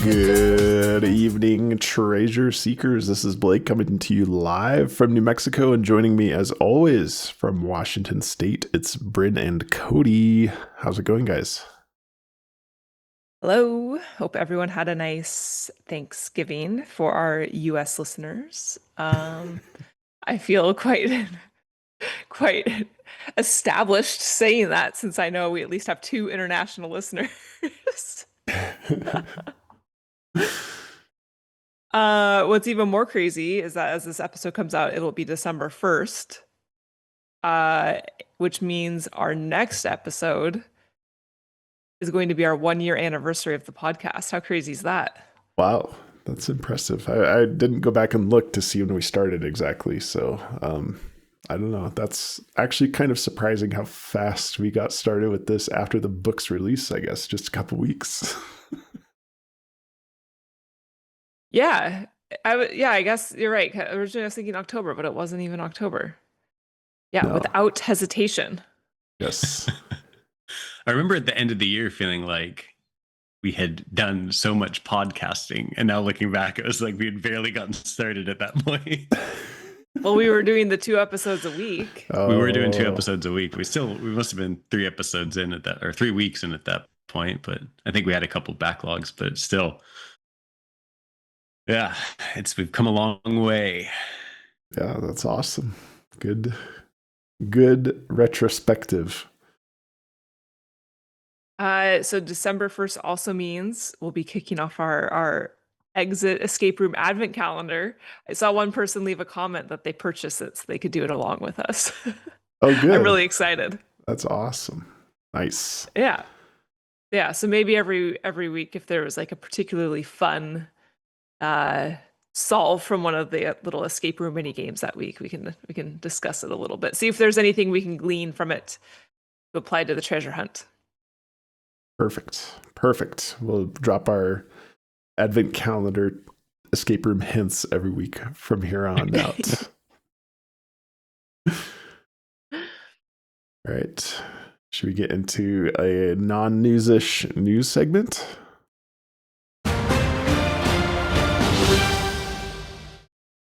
Good evening, treasure seekers. This is Blake coming to you live from New Mexico, and joining me as always from Washington State, it's Bryn and Cody. How's it going, guys? Hello. Hope everyone had a nice Thanksgiving for our US listeners. I feel quite established saying that since I know we at least have two international listeners. What's even more crazy is that as this episode comes out, it'll be December 1st, which means our next episode is going to be our 1 year anniversary of the podcast. How crazy is that? Wow, that's impressive. I didn't go back and look to see when we started exactly, so I don't know. That's actually kind of surprising how fast we got started with this after the book's release, I guess, just a couple weeks. Yeah, I guess you're right. Originally I was thinking October, but it wasn't even October. Yeah, No. without hesitation. Yes. I remember at the end of the year feeling like we had done so much podcasting, and now looking back, it was like we had barely gotten started at that point. Well, we were doing the 2 episodes a week. We were doing 2 episodes a week. We must have been 3 episodes in at that, or 3 weeks in at that point, but I think we had a couple backlogs, but still. Yeah, we've come a long way. Yeah, that's awesome. Good retrospective. So December 1st also means we'll be kicking off our exit escape room advent calendar. I saw one person leave a comment that they purchased it so they could do it along with us. Oh, good. I'm really excited. That's awesome. Nice. Yeah. So maybe every week, if there was like a particularly fun solve from one of the little escape room mini games that week, we can discuss it a little bit. See if there's anything we can glean from it to apply to the treasure hunt. Perfect. We'll drop our advent calendar escape room hints every week from here on out. All right. Should we get into a non-news-ish news segment?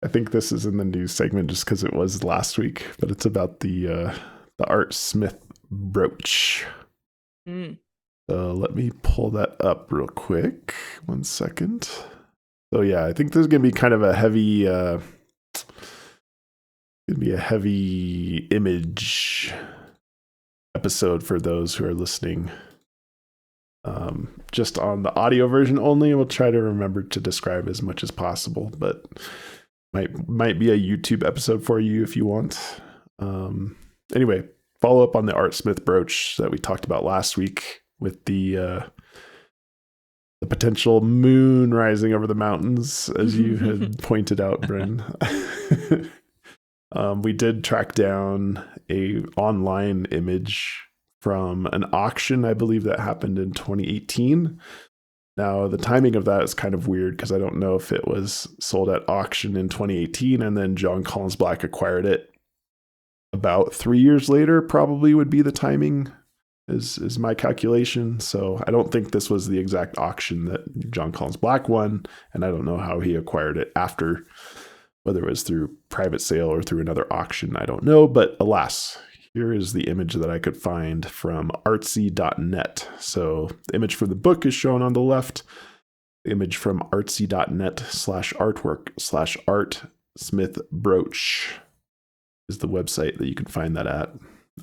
I think this is in the news segment just because it was last week, but it's about the Art Smith Brooch. So let me pull that up real quick. 1 second. So yeah, I think there's gonna be kind of a heavy, image episode for those who are listening. Just on the audio version only. We'll try to remember to describe as much as possible, but might be a YouTube episode for you if you want. Anyway, follow up on the Art Smith brooch that we talked about last week with the potential moon rising over the mountains, as you had pointed out, Bryn. We did track down a online image from an auction, I believe that happened in 2018. Now, the timing of that is kind of weird because I don't know if it was sold at auction in 2018 and then Jon Collins-Black acquired it about 3 years later, probably would be the timing, is my calculation. So I don't think this was the exact auction that Jon Collins-Black won, and I don't know how he acquired it after, whether it was through private sale or through another auction, I don't know. But alas, here is the image that I could find from artsy.net. So the image for the book is shown on the left. The image from artsy.net/artwork/Art Smith Brooch is the website that you can find that at.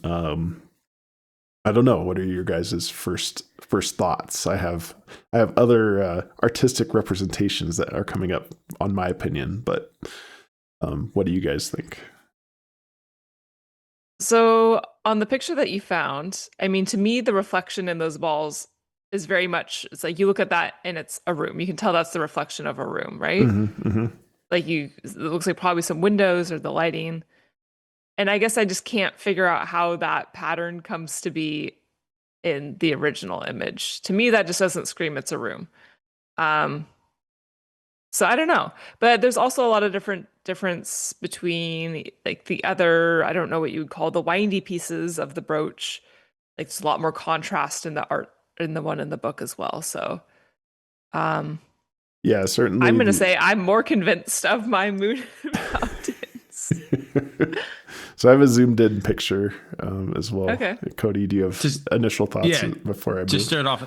I don't know. What are your guys' first thoughts? I have other artistic representations that are coming up on my opinion, but what do you guys think? So on the picture that you found, I mean, to me, the reflection in those balls is very much, it's like you look at that and it's a room. You can tell that's the reflection of a room, right? Like it looks like probably some windows or the lighting. And I guess I just can't figure out how that pattern comes to be in the original image. To me, that just doesn't scream it's a room. So I don't know, but there's also a lot of difference between like the other, I don't know what you would call the windy pieces of the brooch. Like there's a lot more contrast in the art in the one in the book as well. So Yeah, certainly. I'm going to say I'm more convinced of my moon mountains. So I have a zoomed in picture as well. Okay. Cody, do you have initial thoughts before I move? Just start off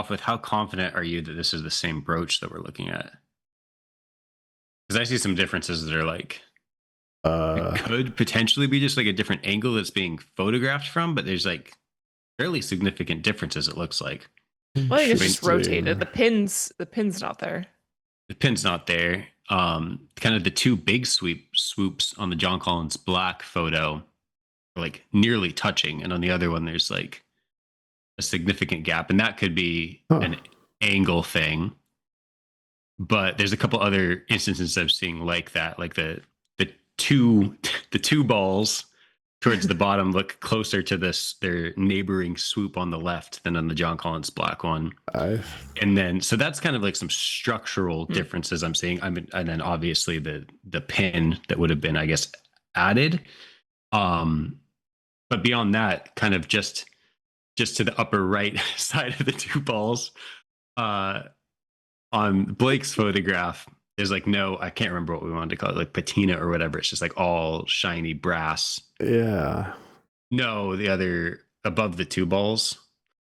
with how confident are you that this is the same brooch that we're looking at? Because I see some differences that are like it could potentially be just like a different angle that's being photographed from, but there's like fairly significant differences. It looks like. Well, I think it's just rotated. The pin's not there. The pin's not there. Kind of the two big swoops on the Jon Collins-Black photo are like nearly touching, and on the other one there's like a significant gap, and that could be an angle thing. But there's a couple other instances I'm seeing like that, like the two balls towards the bottom look closer to their neighboring swoop on the left than on the Jon Collins-Black one. And then so that's kind of like some structural differences I'm seeing. And then obviously the pin that would have been, I guess, added. But beyond that, kind of just to the upper right side of the two balls, on Blake's photograph, there's like I can't remember what we wanted to call it, like patina or whatever. It's just like all shiny brass. Yeah. No, the other above the two balls.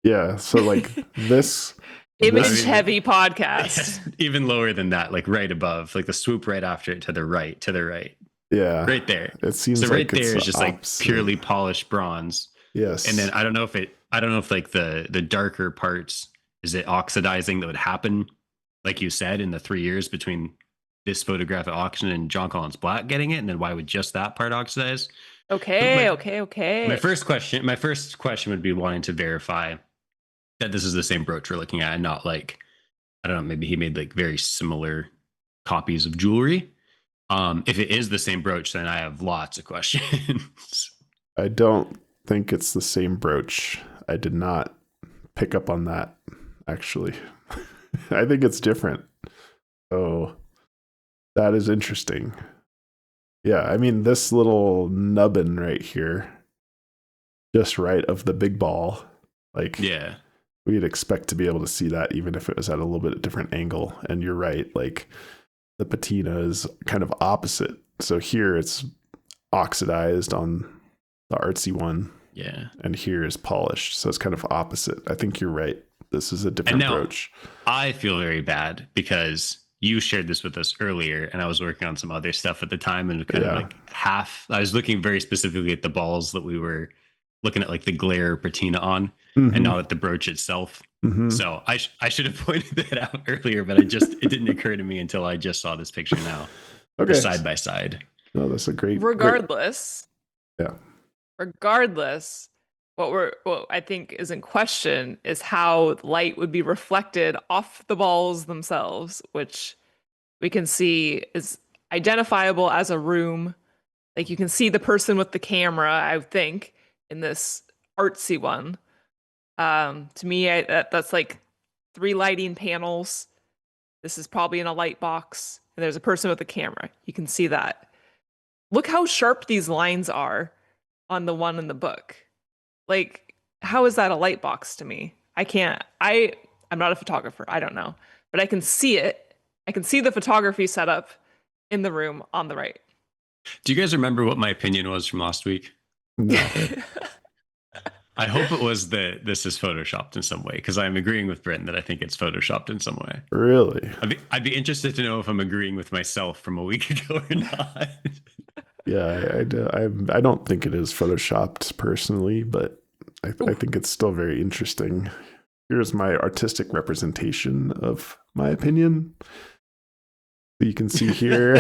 Yeah. So like this image heavy podcast. Yeah, even lower than that, like right above, like the swoop right after it to the right. Yeah. Right there. It seems so like right there is just opposite. like purely polished bronze. Yes. And then I don't know if like the darker parts, is it oxidizing that would happen, like you said, in the 3 years between this photograph at auction and Jon Collins-Black getting it, and then why would just that part oxidize? Okay. My first question would be wanting to verify that this is the same brooch we're looking at, and not like, I don't know, maybe he made like very similar copies of jewelry. If it is the same brooch, then I have lots of questions. I don't think it's the same brooch. I did not pick up on that, actually. I think it's different. Oh, that is interesting. Yeah, I mean, this little nubbin right here, just right of the big ball, like, yeah, we'd expect to be able to see that even if it was at a little bit different angle. And you're right, like the patina is kind of opposite. So here it's oxidized on the artsy one. Yeah. And here is polished. So it's kind of opposite. I think you're right. This is a different brooch. I feel very bad because you shared this with us earlier, and I was working on some other stuff at the time, and kind of like I was looking very specifically at the balls that we were looking at, like the glare patina on, and not at the brooch itself. So I should have pointed that out earlier, but it didn't occur to me until I just saw this picture now. Okay. Side by side. Oh, that's a great. Regardless. Yeah. Regardless, what I think is in question is how light would be reflected off the balls themselves, which we can see is identifiable as a room. Like you can see the person with the camera, I think, in this artsy one. To me, that's like 3 lighting panels. This is probably in a light box, and there's a person with a camera. You can see that. Look how sharp these lines are on the one in the book. Like, how is that a light box to me? I'm not a photographer. I don't know. But I can see it. I can see the photography setup in the room on the right. Do you guys remember what my opinion was from last week? No. I hope it was that this is photoshopped in some way, because I'm agreeing with Brent that I think it's photoshopped in some way. Really? I'd be interested to know if I'm agreeing with myself from a week ago or not. Yeah, I don't think it is photoshopped personally, but I think it's still very interesting. Here's my artistic representation of my opinion. You can see here.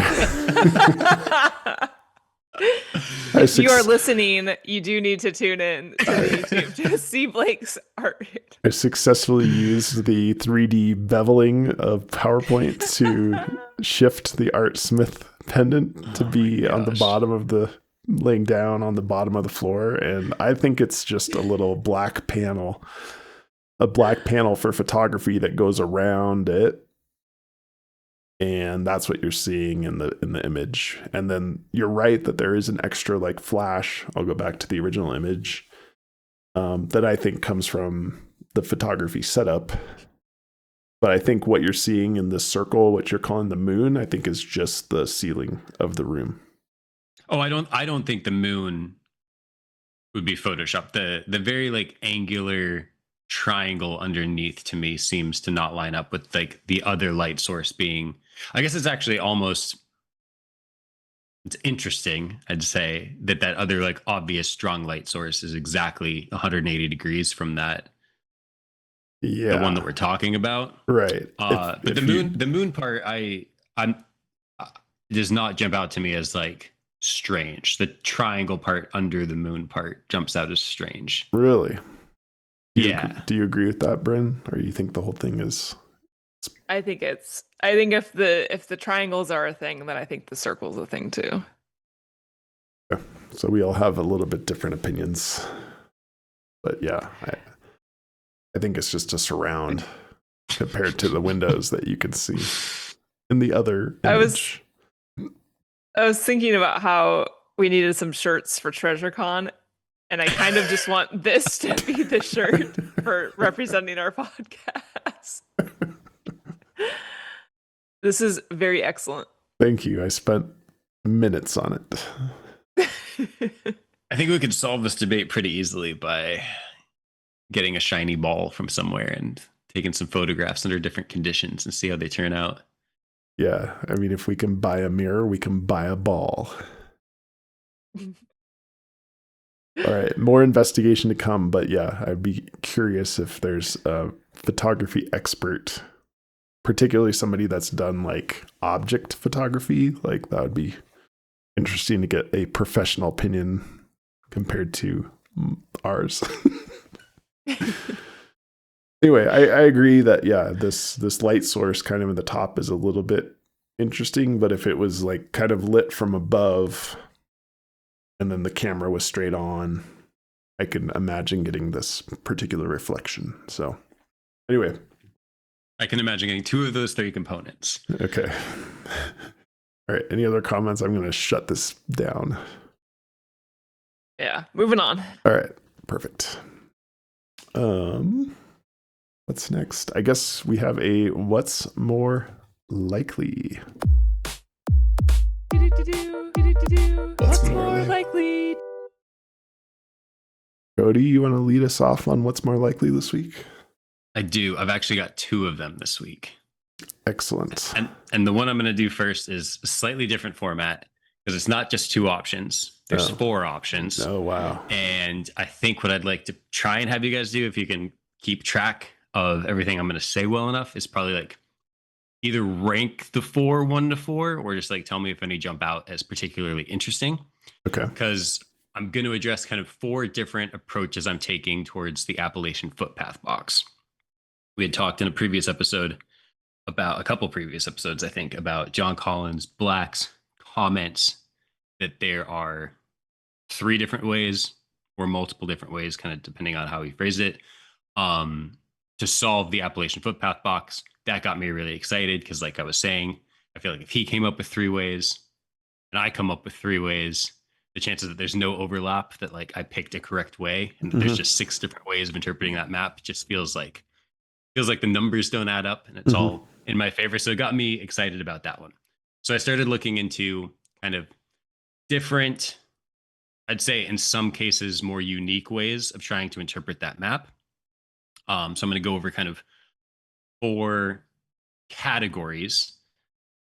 You are listening. You do need to tune in to YouTube to see Blake's art. I successfully used the 3D beveling of PowerPoint to shift the Art Smith pendant to be on the bottom of laying down on the bottom of the floor. And I think it's just a little black panel for photography that goes around it. And that's what you're seeing in the image. And then you're right that there is an extra like flash. I'll go back to the original image that I think comes from the photography setup. But I think what you're seeing in the circle, what you're calling the moon, I think is just the ceiling of the room. Oh, I don't think the moon would be photoshopped. The very like angular triangle underneath to me seems to not line up with like the other light source being, I guess it's actually almost, it's interesting, I'd say, that other like obvious strong light source is exactly 180 degrees from that, the one that we're talking about. Right. But the moon part, I'm does not jump out to me as like strange. The triangle part under the moon part jumps out as strange. Really? Yeah. Do you agree with that, Bryn? Or you think the whole thing is? I think if the triangles are a thing, then I think the circle's a thing too. Okay. So we all have a little bit different opinions. But yeah, I think it's just a surround compared to the windows that you can see in the other image. I was thinking about how we needed some shirts for TreasureCon, and I kind of just want this to be the shirt for representing our podcast. This is very excellent. Thank you. I spent minutes on it. I think we could solve this debate pretty easily by getting a shiny ball from somewhere and taking some photographs under different conditions and see how they turn out. Yeah. I mean, if we can buy a mirror, we can buy a ball. All right. More investigation to come. But yeah, I'd be curious if there's a photography expert, particularly somebody that's done like object photography. Like that would be interesting to get a professional opinion compared to ours. Anyway, I agree that, yeah, this light source kind of in the top is a little bit interesting, but if it was like kind of lit from above and then the camera was straight on, I can imagine getting this particular reflection. So anyway. I can imagine getting two of those three components. Okay. All right. Any other comments? I'm going to shut this down. Yeah, moving on. All right. Perfect. What's next? I guess we have a what's more likely. What's more likely? Cody, you want to lead us off on what's more likely this week? I do. I've actually got two of them this week. Excellent. And the one I'm going to do first is a slightly different format because it's not just two options. There's four options. Oh, wow. And I think what I'd like to try and have you guys do, if you can keep track of everything I'm going to say well enough, is probably like either rank the 4 1 to 4 or just like tell me if any jump out as particularly interesting. Okay. Because I'm going to address kind of 4 different approaches I'm taking towards the Appalachian Footpath box. We had talked in a previous episode about a couple previous episodes, I think, about Jon Collins-Black's comments that there are 3 different ways or multiple different ways, kind of depending on how he phrased it, to solve the Appalachian Footpath box. That got me really excited because, like I was saying, I feel like if he came up with 3 ways and I come up with 3 ways, the chances that there's no overlap, that like I picked a correct way and that there's just 6 different ways of interpreting that map, just feels like the numbers don't add up and it's all in my favor. So it got me excited about that one. So I started looking into kind of different, I'd say in some cases, more unique ways of trying to interpret that map. So I'm going to go over kind of 4 categories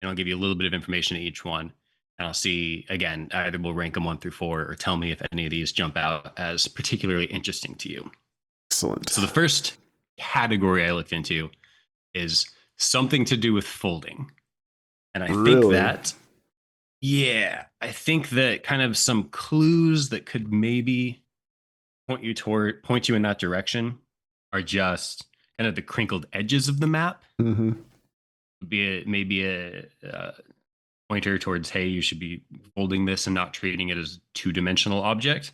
and I'll give you a little bit of information to each one. And I'll see, again, either we'll rank them 1 through 4 or tell me if any of these jump out as particularly interesting to you. Excellent. So the first category I looked into is something to do with folding. And I think that, yeah, I think that kind of some clues that could maybe point you in that direction are just kind of the crinkled edges of the map. Maybe a pointer towards, hey, you should be folding this and not treating it as a 2-dimensional object.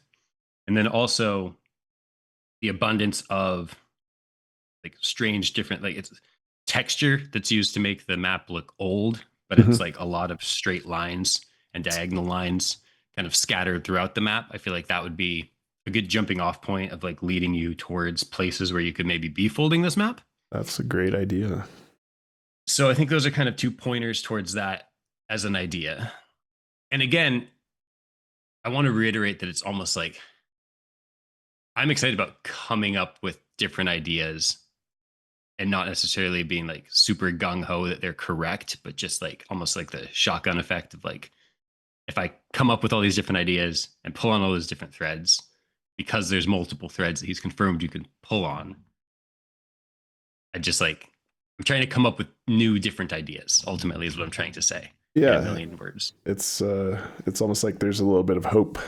And then also the abundance of like strange different, like it's texture that's used to make the map look old, but it's like a lot of straight lines and diagonal lines kind of scattered throughout the map. I feel like that would be a good jumping off point of like leading you towards places where you could maybe be folding this map. That's a great idea. So I think those are kind of two pointers towards that as an idea. And again, I want to reiterate that it's almost like I'm excited about coming up with different ideas and not necessarily being like super gung ho that they're correct, but just like almost like the shotgun effect of like, if I come up with all these different ideas and pull on all those different threads, because there's multiple threads that he's confirmed you can pull on, I just like, I'm trying to come up with new different ideas, ultimately, is what I'm trying to say. Yeah. In a million words. It's almost like there's a little bit of hope,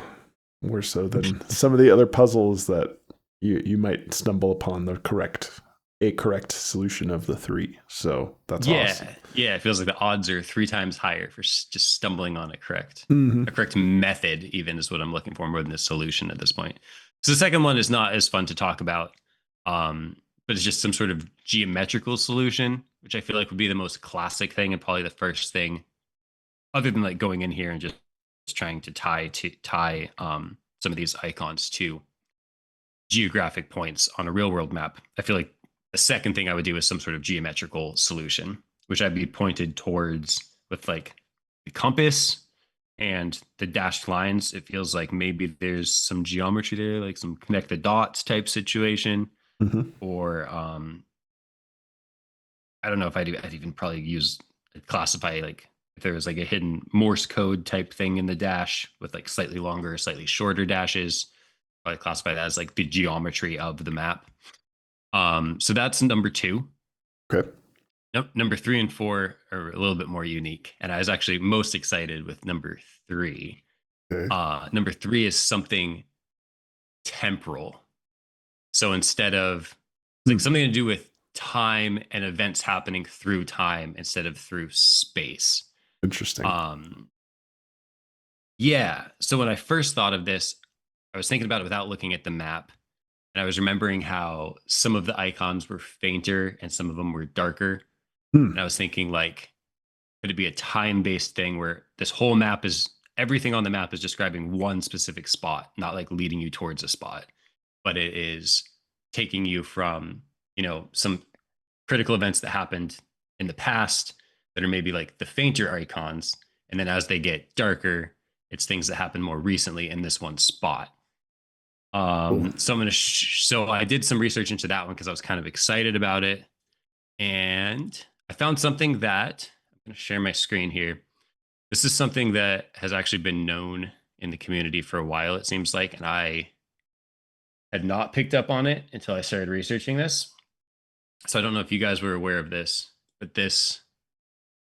more so than some of the other puzzles that you might stumble upon a correct solution of the three. So that's awesome. Yeah, it feels like the odds are 3 times higher for just stumbling on a correct method, even, is what I'm looking for, more than a solution at this point. So the second one is not as fun to talk about, but it's just some sort of geometrical solution, which I feel like would be the most classic thing and probably the first thing, other than like going in here and just trying to tie some of these icons to geographic points on a real world map. I feel like the second thing I would do is some sort of geometrical solution, which I'd be pointed towards with like the compass and the dashed lines. It feels like maybe there's some geometry there, like some connect the dots type situation, or I don't know if I'd even probably classify like if there was like a hidden Morse code type thing in the dash with like slightly longer, slightly shorter dashes. Probably classify that as like the geometry of the map. So that's number 2. Okay. Number 3 and 4 are a little bit more unique, and I was actually most excited with number 3. Okay. Number 3 is something temporal. So instead of like something to do with time and events happening through time instead of through space. Interesting. Yeah. So when I first thought of this, I was thinking about it without looking at the map. And I was remembering how some of the icons were fainter and some of them were darker. And I was thinking, like, could it be a time-based thing where this whole map is, everything on the map is describing one specific spot, not like leading you towards a spot, but it is taking you from, some critical events that happened in the past that are maybe like the fainter icons. And then as they get darker, it's things that happen more recently in this one spot. So I did some research into that one because I was kind of excited about it. And I found something that I'm going to share my screen here. This is something that has actually been known in the community for a while, it seems like, and I had not picked up on it until I started researching this. So I don't know if you guys were aware of this, but this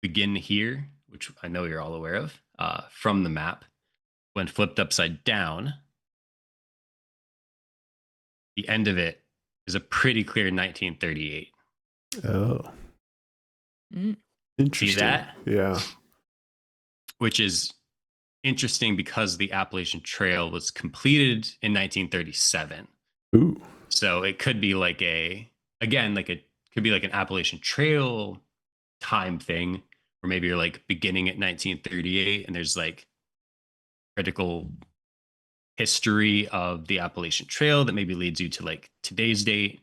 begin here, which I know you're all aware of, from the map, when flipped upside down, the end of it is a pretty clear 1938. Oh. Interesting. See that? Yeah. Which is interesting because the Appalachian Trail was completed in 1937. Ooh. So it could be like could be like an Appalachian Trail time thing, or maybe you're like beginning at 1938 and there's like critical history of the Appalachian Trail that maybe leads you to like today's date.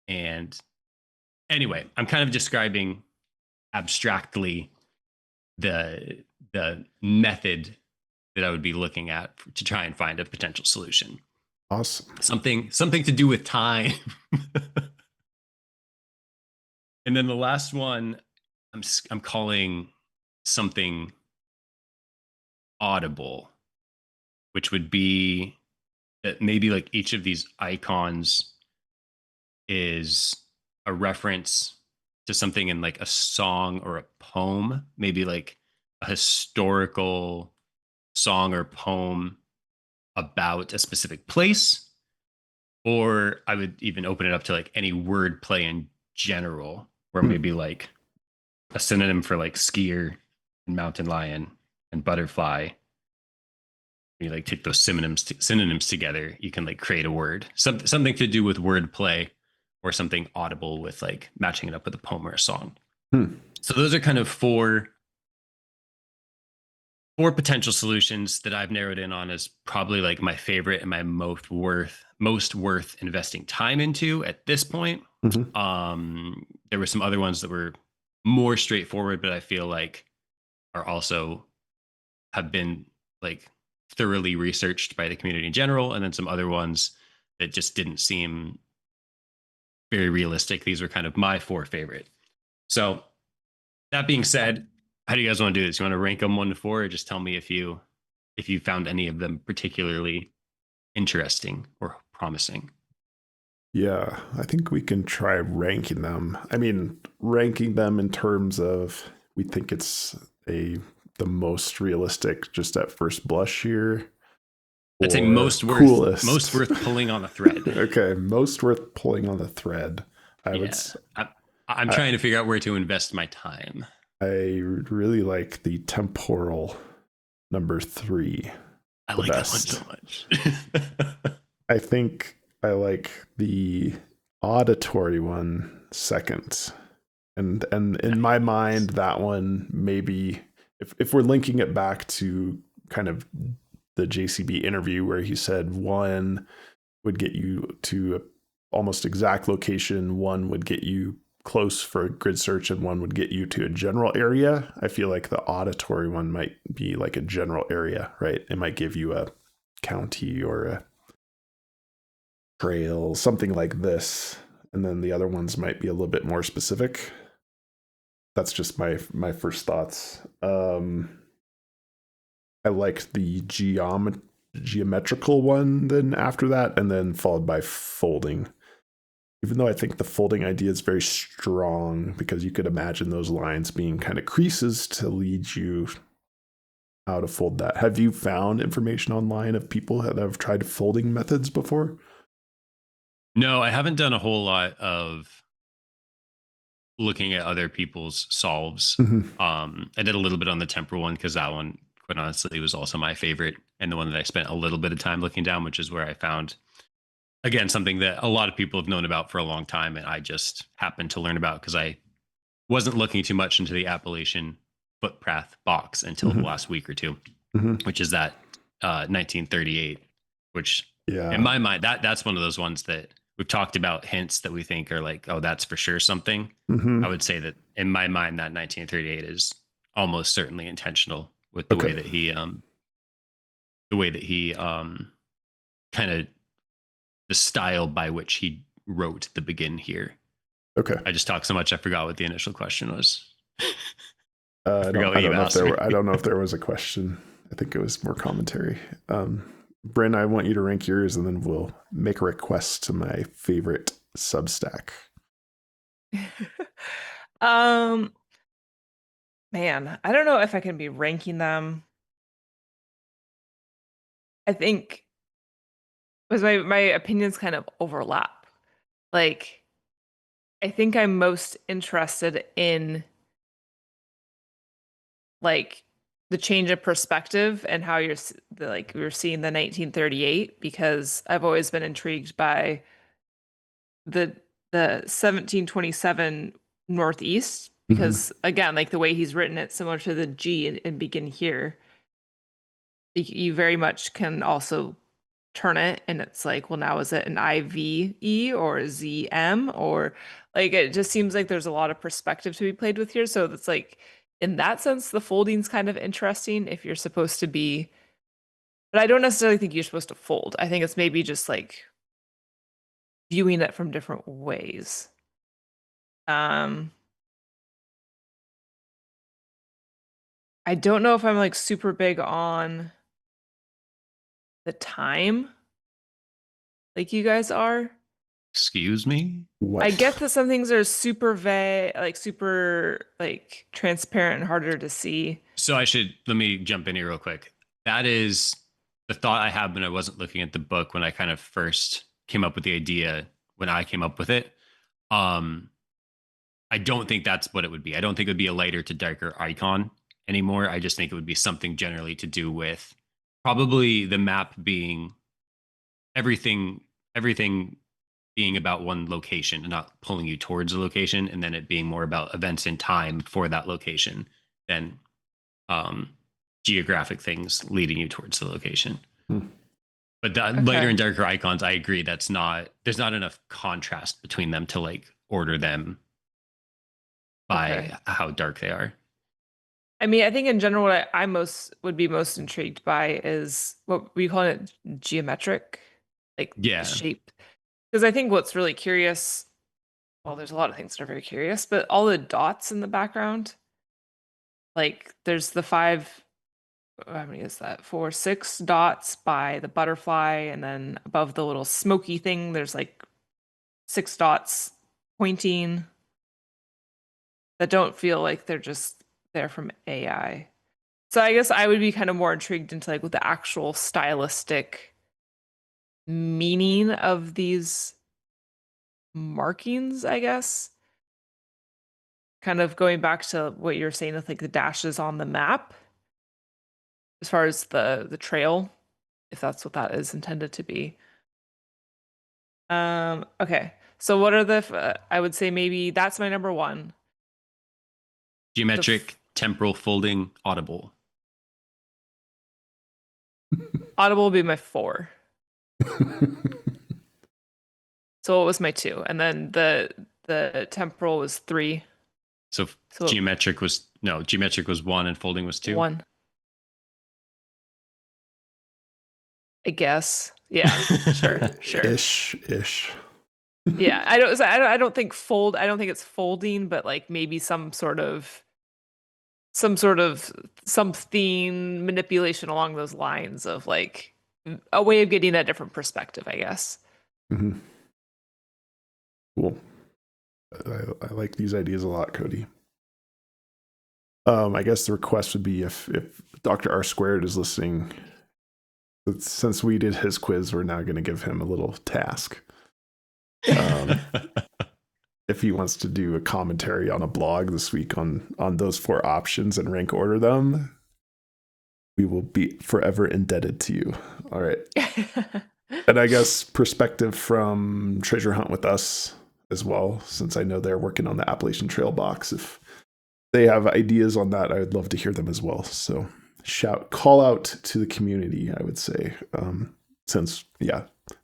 And anyway, I'm kind of describing abstractly the method that I would be looking at to try and find a potential solution. Awesome. Something to do with time. And then the last one I'm calling something audible, which would be that maybe like each of these icons is a reference to something in like a song or a poem, maybe like a historical song or poem about a specific place. Or I would even open it up to like any word play in general, where maybe like a synonym for like skier and mountain lion and butterfly. You like take those synonyms together, you can like create a word, something to do with word play, or something audible with like matching it up with a poem or a song. So those are kind of four potential solutions that I've narrowed in on as probably like my favorite and my most worth investing time into at this point. There were some other ones that were more straightforward, but I feel like are also have been like thoroughly researched by the community in general, and then some other ones that just didn't seem very realistic. These were kind of my 4 favorite. So that being said, how do you guys want to do this? You want to rank them 1 to 4, or just tell me if you found any of them particularly interesting or promising? Yeah, I think we can try ranking them. I mean, ranking them in terms of we think it's the most realistic just at first blush here. I'd say Most worth pulling on the thread. Okay, most worth pulling on the thread. I'm trying to figure out where to invest my time. I really like the temporal number 3. I like best. That one so much. I think I like the auditory one second. And in my mind, that one maybe if we're linking it back to kind of the JCB interview where he said 1 would get you to almost exact location, 1 would get you close for a grid search, and 1 would get you to a general area. I feel like the auditory one might be like a general area, right? It might give you a county or a trail, something like this. And then the other ones might be a little bit more specific. That's just my first thoughts. I like the geometrical one then after that, and then followed by folding. Even though I think the folding idea is very strong, because you could imagine those lines being kind of creases to lead you how to fold that. Have you found information online of people that have tried folding methods before? No, I haven't done a whole lot of looking at other people's solves. I did a little bit on the temporal one because that one, quite honestly, was also my favorite, and the one that I spent a little bit of time looking down, which is where I found, again, something that a lot of people have known about for a long time, and I just happened to learn about because I wasn't looking too much into the Appalachian Footpath box until the last week or two, which is that 1938, which in my mind, that's one of those ones that we've talked about, hints that we think are like, oh, that's for sure something. I would say that in my mind, that 1938 is almost certainly intentional with the way that he kind of the style by which he wrote the begin here. Okay. I just talked so much I forgot what the initial question was. I don't know if there was a question. I think it was more commentary. Bryn, I want you to rank yours, and then we'll make a request to my favorite Substack. Man, I don't know if I can be ranking them. I think because my opinions kind of overlap. Like, I think I'm most interested in like the change of perspective and how you're seeing the 1938, because I've always been intrigued by the 1727 Northeast, because again, like the way he's written it, similar to the G in begin here, you very much can also turn it and it's like, well, now is it an IVE or a ZM, or like it just seems like there's a lot of perspective to be played with here. So it's like, in that sense, the folding's kind of interesting if you're supposed to be, but I don't necessarily think you're supposed to fold. I think it's maybe just like viewing it from different ways. I don't know if I'm like super big on the time like you guys are. Excuse me? What? I get that some things are super vague, like super like transparent and harder to see. So let me jump in here real quick. That is the thought I had when I wasn't looking at the book, when I kind of first came up with the idea, when I came up with it. I don't think that's what it would be. I don't think it would be a lighter to darker icon anymore. I just think it would be something generally to do with probably the map being everything being about one location and not pulling you towards a location, and then it being more about events in time for that location than geographic things leading you towards the location. But the lighter and darker icons, I agree, there's not enough contrast between them to like order them by how dark they are. I mean, I think in general, what I would be most intrigued by is what we call it geometric, like the shape. Because I think what's really curious, well, there's a lot of things that are very curious, but all the dots in the background, like there's the how many is that? 4, 6 dots by the butterfly, and then above the little smoky thing, there's like 6 dots pointing that don't feel like they're just there from AI. So I guess I would be kind of more intrigued into like what the actual stylistic meaning of these markings, I guess. Kind of going back to what you're saying with like the dashes on the map, as far as the trail, if that's what that is intended to be. Okay. So what are I would say maybe that's my number 1. Geometric, temporal folding, audible. Audible will be my 4. So what was my 2? And then the temporal was 3. So geometric was 1 and folding was 2. 1. I guess. Yeah. Sure. Ish. Yeah. I don't think it's folding, but like maybe some something manipulation along those lines of like a way of getting a different perspective, I guess. Mm-hmm. Cool. I like these ideas a lot, Cody. I guess the request would be if Dr. R Squared is listening, since we did his quiz, we're now going to give him a little task. If he wants to do a commentary on a blog this week on those 4 options and rank order them, we will be forever indebted to you. All right. And I guess perspective from Treasure Hunt with Us as well, since I know they're working on the Appalachian Trail box. If they have ideas on that, I would love to hear them as well. So call out to the community, I would say, since,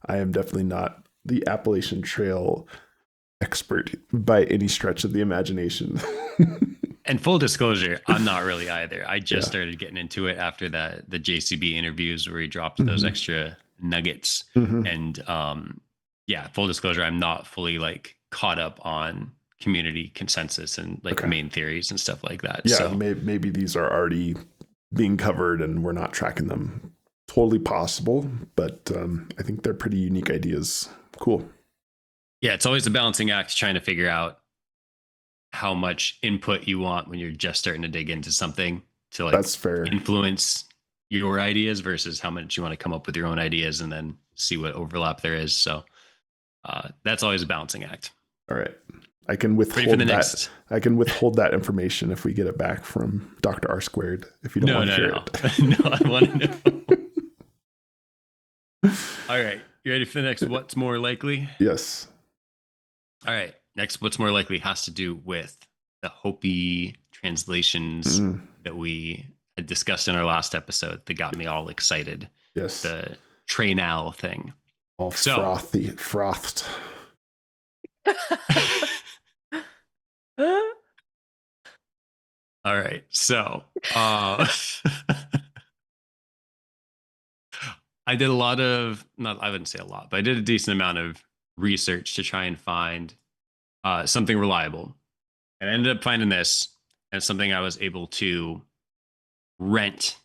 I am definitely not the Appalachian Trail expert by any stretch of the imagination. And full disclosure, I'm not really either. I just started getting into it after the JCB interviews where he dropped those extra nuggets. And full disclosure, I'm not fully like caught up on community consensus and like main theories and stuff like that. Yeah, so maybe these are already being covered and we're not tracking them. Totally possible, but I think they're pretty unique ideas. Cool. Yeah, it's always a balancing act trying to figure out how much input you want when you're just starting to dig into something to like that's fair. Influence your ideas versus how much you want to come up with your own ideas and then see what overlap there is. So that's always a balancing act. All right. I can withhold that. I can withhold that information if we get it back from Dr. R Squared. If you don't want to hear it. No, I want to know. All right. You ready for the next what's more likely? Yes. All right. Next, what's more likely has to do with the Hopi translations that we had discussed in our last episode that got me all excited. Yes. The Trainal thing. All frothed. All right. So I did a lot of, I wouldn't say a lot, but I did a decent amount of research to try and find something reliable. And I ended up finding this, and it's something I was able to rent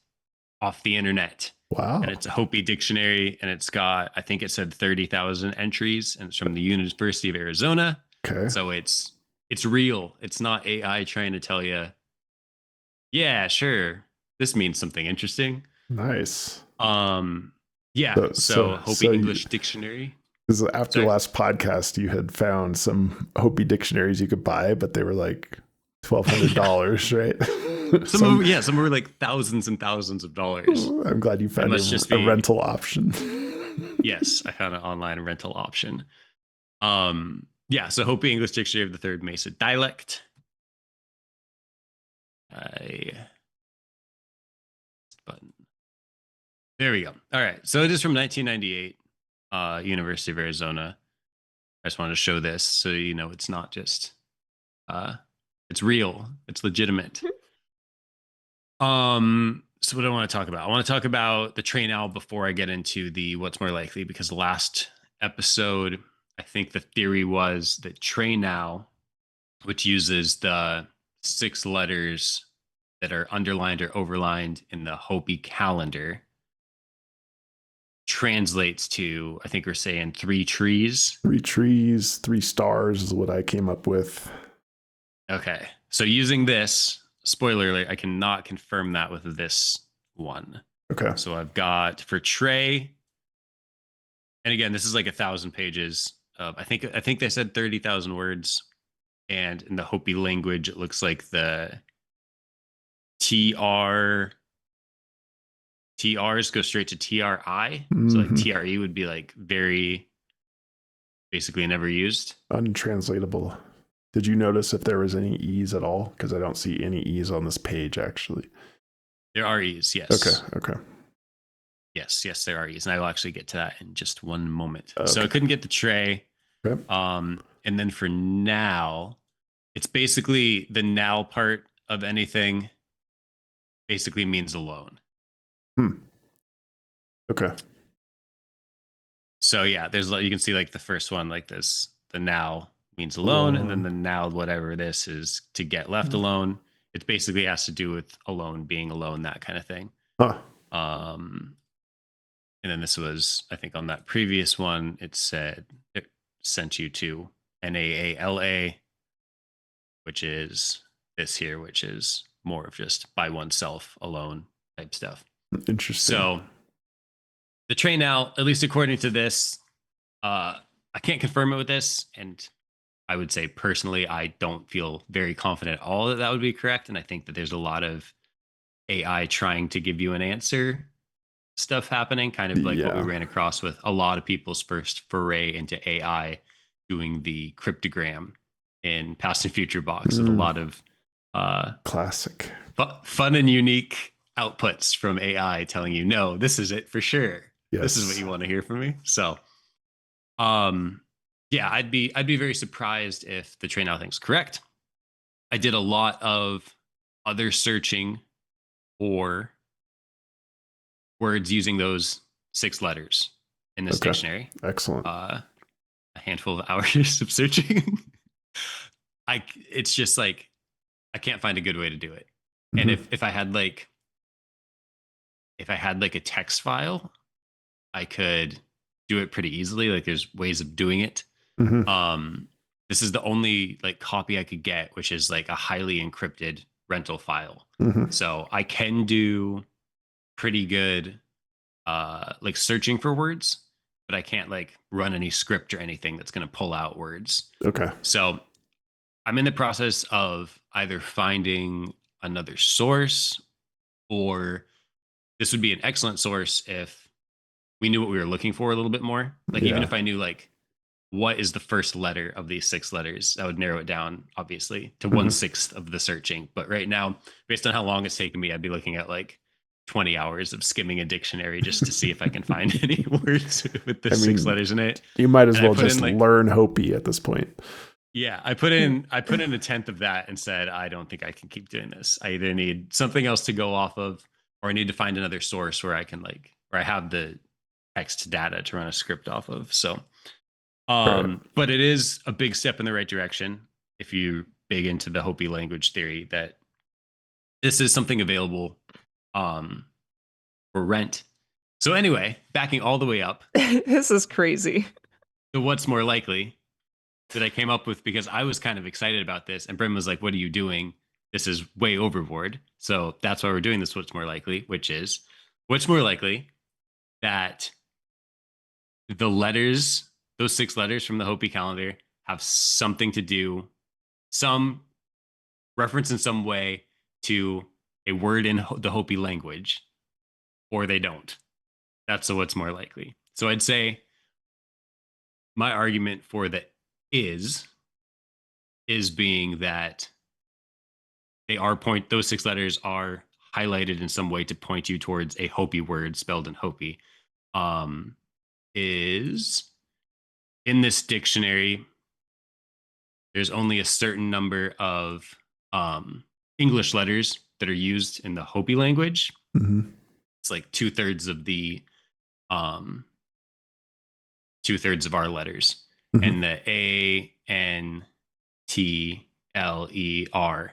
off the internet. Wow. And it's a Hopi dictionary, and it's got, I think it said 30,000 entries, and it's from the University of Arizona. Okay. So it's real. It's not AI trying to tell you, yeah, sure, this means something interesting. Nice. Yeah. So Hopi English dictionary. Because after the last podcast, you had found some Hopi dictionaries you could buy, but they were like $1,200, right? Some of them were like thousands and thousands of dollars. I'm glad you found a rental option. Yes, I found an online rental option. So Hopi English Dictionary of the Third Mesa Dialect. Button. There we go. All right. So it is from 1998, University of Arizona. I just wanted to show this so you know it's not just It's real. It's legitimate. So what do I want to talk about? I want to talk about the train owl before I get into the what's more likely, because the last episode, I think the theory was that train owl, which uses the 6 letters that are underlined or overlined in the Hopi calendar, translates to, I think we're saying 3 trees. 3 trees, 3 stars is what I came up with. Okay. So using this, spoiler alert, I cannot confirm that with this one. Okay. So I've got for Trey, and again, this is like 1,000 pages. I think they said 30,000 words, and in the Hopi language, it looks like the TRs go straight to TRI. So like TRE would be like very basically never used. Untranslatable. Did you notice if there was any E's at all? Because I don't see any E's on this page, actually. There are E's, yes. Okay. Yes, there are E's. And I will actually get to that in just one moment. Okay. So I couldn't get the Trey. Okay. And then for now, it's basically the now part of anything basically means alone. Okay. So yeah, there's, you can see like the first one like this, the now means alone, and then the now whatever this is to get left alone. It basically has to do with alone, being alone, that kind of thing. And then this was, I think on that previous one, it said it sent you to NAALA, which is this here, which is more of just by oneself, alone type stuff. Interesting. So the train owl, at least according to this, I can't confirm it with this, and I would say personally, I don't feel very confident at all that that would be correct. And I think that there's a lot of AI trying to give you an answer stuff happening, kind of like what we ran across with a lot of people's first foray into AI doing the cryptogram in Past and Future Box, with a lot of classic fun and unique outputs from AI telling you, no, this is it for sure. Yes. This is what you want to hear from me. So, yeah, I'd be very surprised if the train owl thing's correct. I did a lot of other searching for words using those 6 letters in this dictionary. Excellent. A handful of hours of searching. It's just like, I can't find a good way to do it. And if I had like a text file, I could do it pretty easily. Like there's ways of doing it. This is the only like copy I could get, which is like a highly encrypted rental file. So I can do pretty good like searching for words, but I can't like run any script or anything that's going to pull out words. Okay. So I'm in the process of either finding another source, or this would be an excellent source if we knew what we were looking for a little bit more. Like even if I knew like what is the first letter of these 6 letters, that would narrow it down obviously to 1/6 of the searching. But right now, based on how long it's taken me, I'd be looking at like 20 hours of skimming a dictionary just to see if I can find any words with the 6 letters in it. You might as well just learn Hopi at this point. Yeah, I put in a 1/10 of that and said, I don't think I can keep doing this. I either need something else to go off of, or I need to find another source where I can like, where I have the text data to run a script off of. So, but it is a big step in the right direction if you big into the Hopi language theory that this is something available for rent. So anyway, backing all the way up. This is crazy. So what's more likely that I came up with, because I was kind of excited about this, and Brim was like, what are you doing? This is way overboard. So that's why we're doing this. What's more likely, which is what's more likely that the letters, those 6 letters from the Hopi calendar, have something to do, some reference in some way to a word in the Hopi language, or they don't. That's what's more likely. So I'd say my argument for the is being that they are those 6 letters are highlighted in some way to point you towards a Hopi word spelled in Hopi. Is in this dictionary, there's only a certain number of English letters that are used in the Hopi language. Mm-hmm. It's like um, 2/3 of our letters, Mm-hmm. and the ANTLER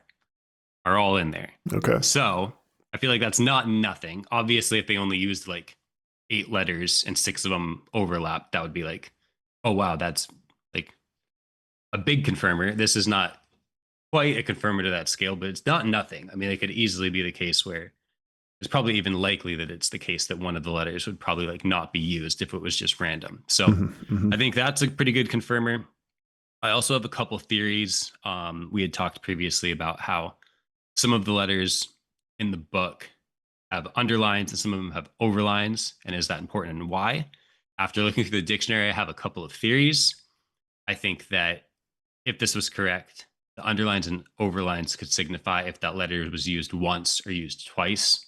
are all in there. Okay. So I feel like that's not nothing. Obviously, if they only used like 8 letters and 6 of them overlap, that would be like, oh wow, that's like a big confirmer. This is not quite a confirmer to that scale, but it's not nothing. I mean, it could easily be the case where it's probably even likely that it's the case that one of the letters would probably like not be used if it was just random. So Mm-hmm. Mm-hmm. I think that's a pretty good confirmer. I also have a couple theories. We had talked previously about how some of the letters in the book have underlines and some of them have overlines. And is that important and why? After looking through the dictionary, I have a couple of theories. I think that if this was correct, the underlines and overlines could signify if that letter was used once or used twice,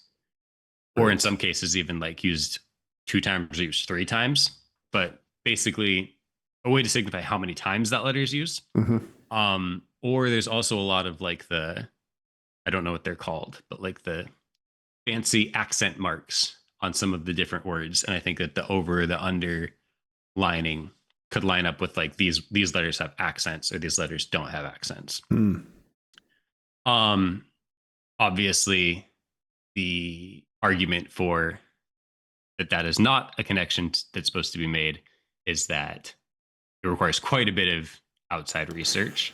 or in Right. some cases, even like used 2 times or used 3 times. But basically, a way to signify how many times that letter is used. Mm-hmm. Or there's also a lot of like I don't know what they're called, but like the fancy accent marks on some of the different words. And I think that the over, the underlining could line up with like these letters have accents or these letters don't have accents. Mm. Um, Obviously, the argument for that is not a connection that's supposed to be made is that it requires quite a bit of outside research.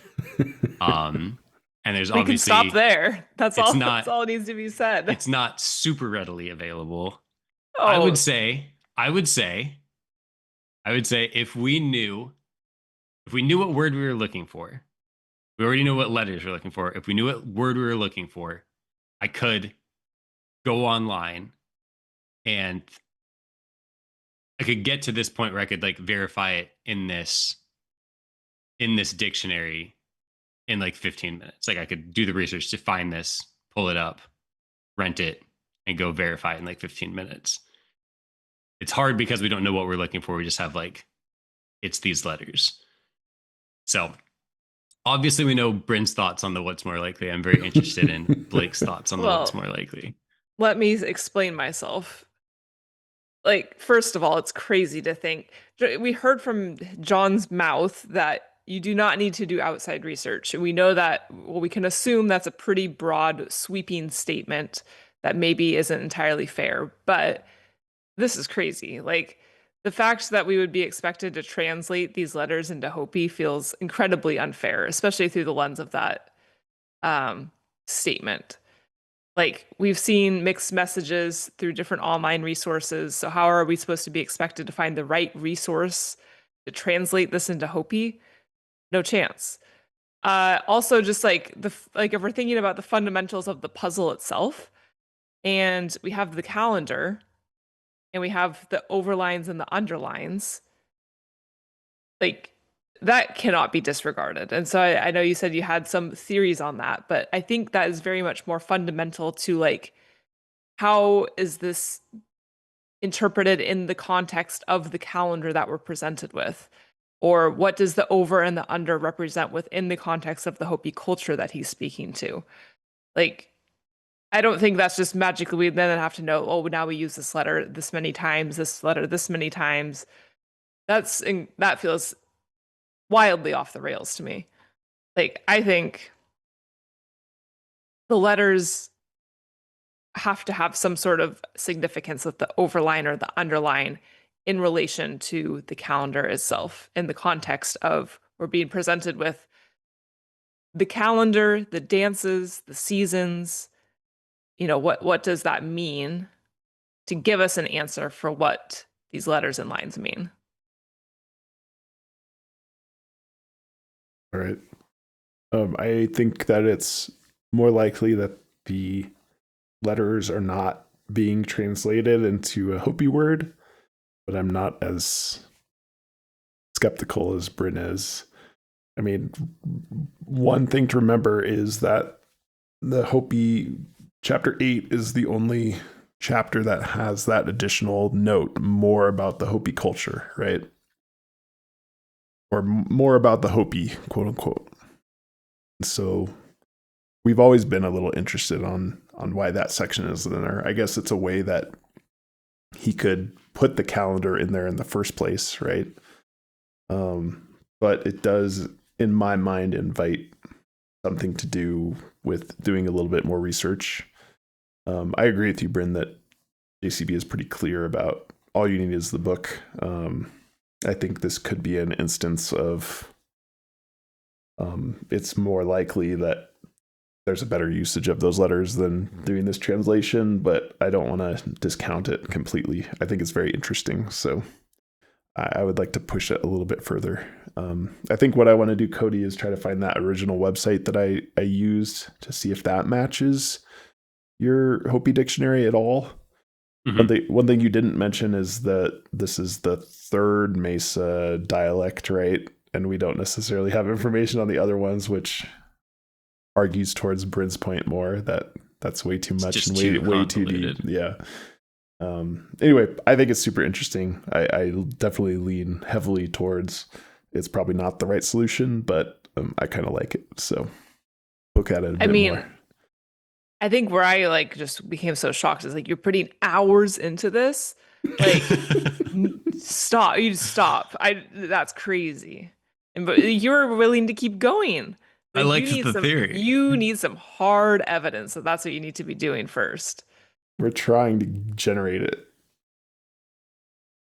And there's We can obviously stop there. That's it's all. That's not all needs to be said. it's not super readily available. I would Oh, say I would say I would say if we knew what word we were looking for, we already know what letters we're looking for. If we knew what word we were looking for, I could go online and I could get to this point where I could like verify it in this dictionary in like 15 minutes. Like I could do the research to find this, pull it up, rent it, and go verify it in like 15 minutes. It's hard because we don't know what we're looking for. We just have like it's these letters. So obviously we know Bryn's thoughts on the what's more likely. I'm very interested in Blake's thoughts on the what's well, more likely. let me explain myself. Like, first of all, it's crazy to think. We heard from John's mouth that you do not need to do outside research. And we know that, well, we can assume that's a pretty broad, sweeping statement that maybe isn't entirely fair. But this is crazy. Like, the fact that we would be expected to translate these letters into Hopi feels incredibly unfair, especially through the lens of that statement. Like, we've seen mixed messages through different online resources. So how are we supposed to be expected to find the right resource to translate this into Hopi? No chance. Also, just like if we're thinking about the fundamentals of the puzzle itself, and we have the calendar, and we have the overlines and the underlines, like that cannot be disregarded. And so I know you said you had some theories on that, but I think that is very much more fundamental to like how is this interpreted in the context of the calendar that we're presented with? Or what does the over and the under represent within the context of the Hopi culture that he's speaking to? Like, I don't think that's just magically we then have to know, oh, now we use this letter this many times, this letter this many times. That feels wildly off the rails to me. Like, I think the letters have to have some sort of significance with the overline or the underline in relation to the calendar itself in the context of we're being presented with the calendar, the dances, the seasons. What does that mean to give us an answer for what these letters and lines mean? All right. I think that it's more likely that the letters are not being translated into a Hopi word, but I'm not as skeptical as Bryn is. I mean, one thing to remember is that the Hopi chapter 8 is the only chapter that has that additional note more about the Hopi culture, right? Or more about the Hopi, quote unquote. So we've always been a little interested on why that section is in there. I guess it's a way that he could put the calendar in there in the first place, right? But it does, in my mind, invite something to do with doing a little bit more research. I agree with you, Bryn, that JCB is pretty clear about all you need is the book. I think this could be an instance of it's more likely that there's a better usage of those letters than doing this translation, but I don't want to discount it completely. I think it's very interesting. So I would like to push it a little bit further. I think what I want to do, Cody, is try to find that original website that I used to see if that matches your Hopi dictionary at all. Mm-hmm. One thing you didn't mention is that this is the third Mesa dialect, right? And we don't necessarily have information on the other ones, which argues towards Bryn's point more that that's way too much and way too deep. Yeah. Anyway, I think it's super interesting. I definitely lean heavily towards it's probably not the right solution, but I kind of like it. So look at it a bit more. I think where I just became so shocked is you're putting hours into this. Stop. You just stop. That's crazy. But you're willing to keep going. I like the theory. You need some hard evidence that that's what you need to be doing first. We're trying to generate it.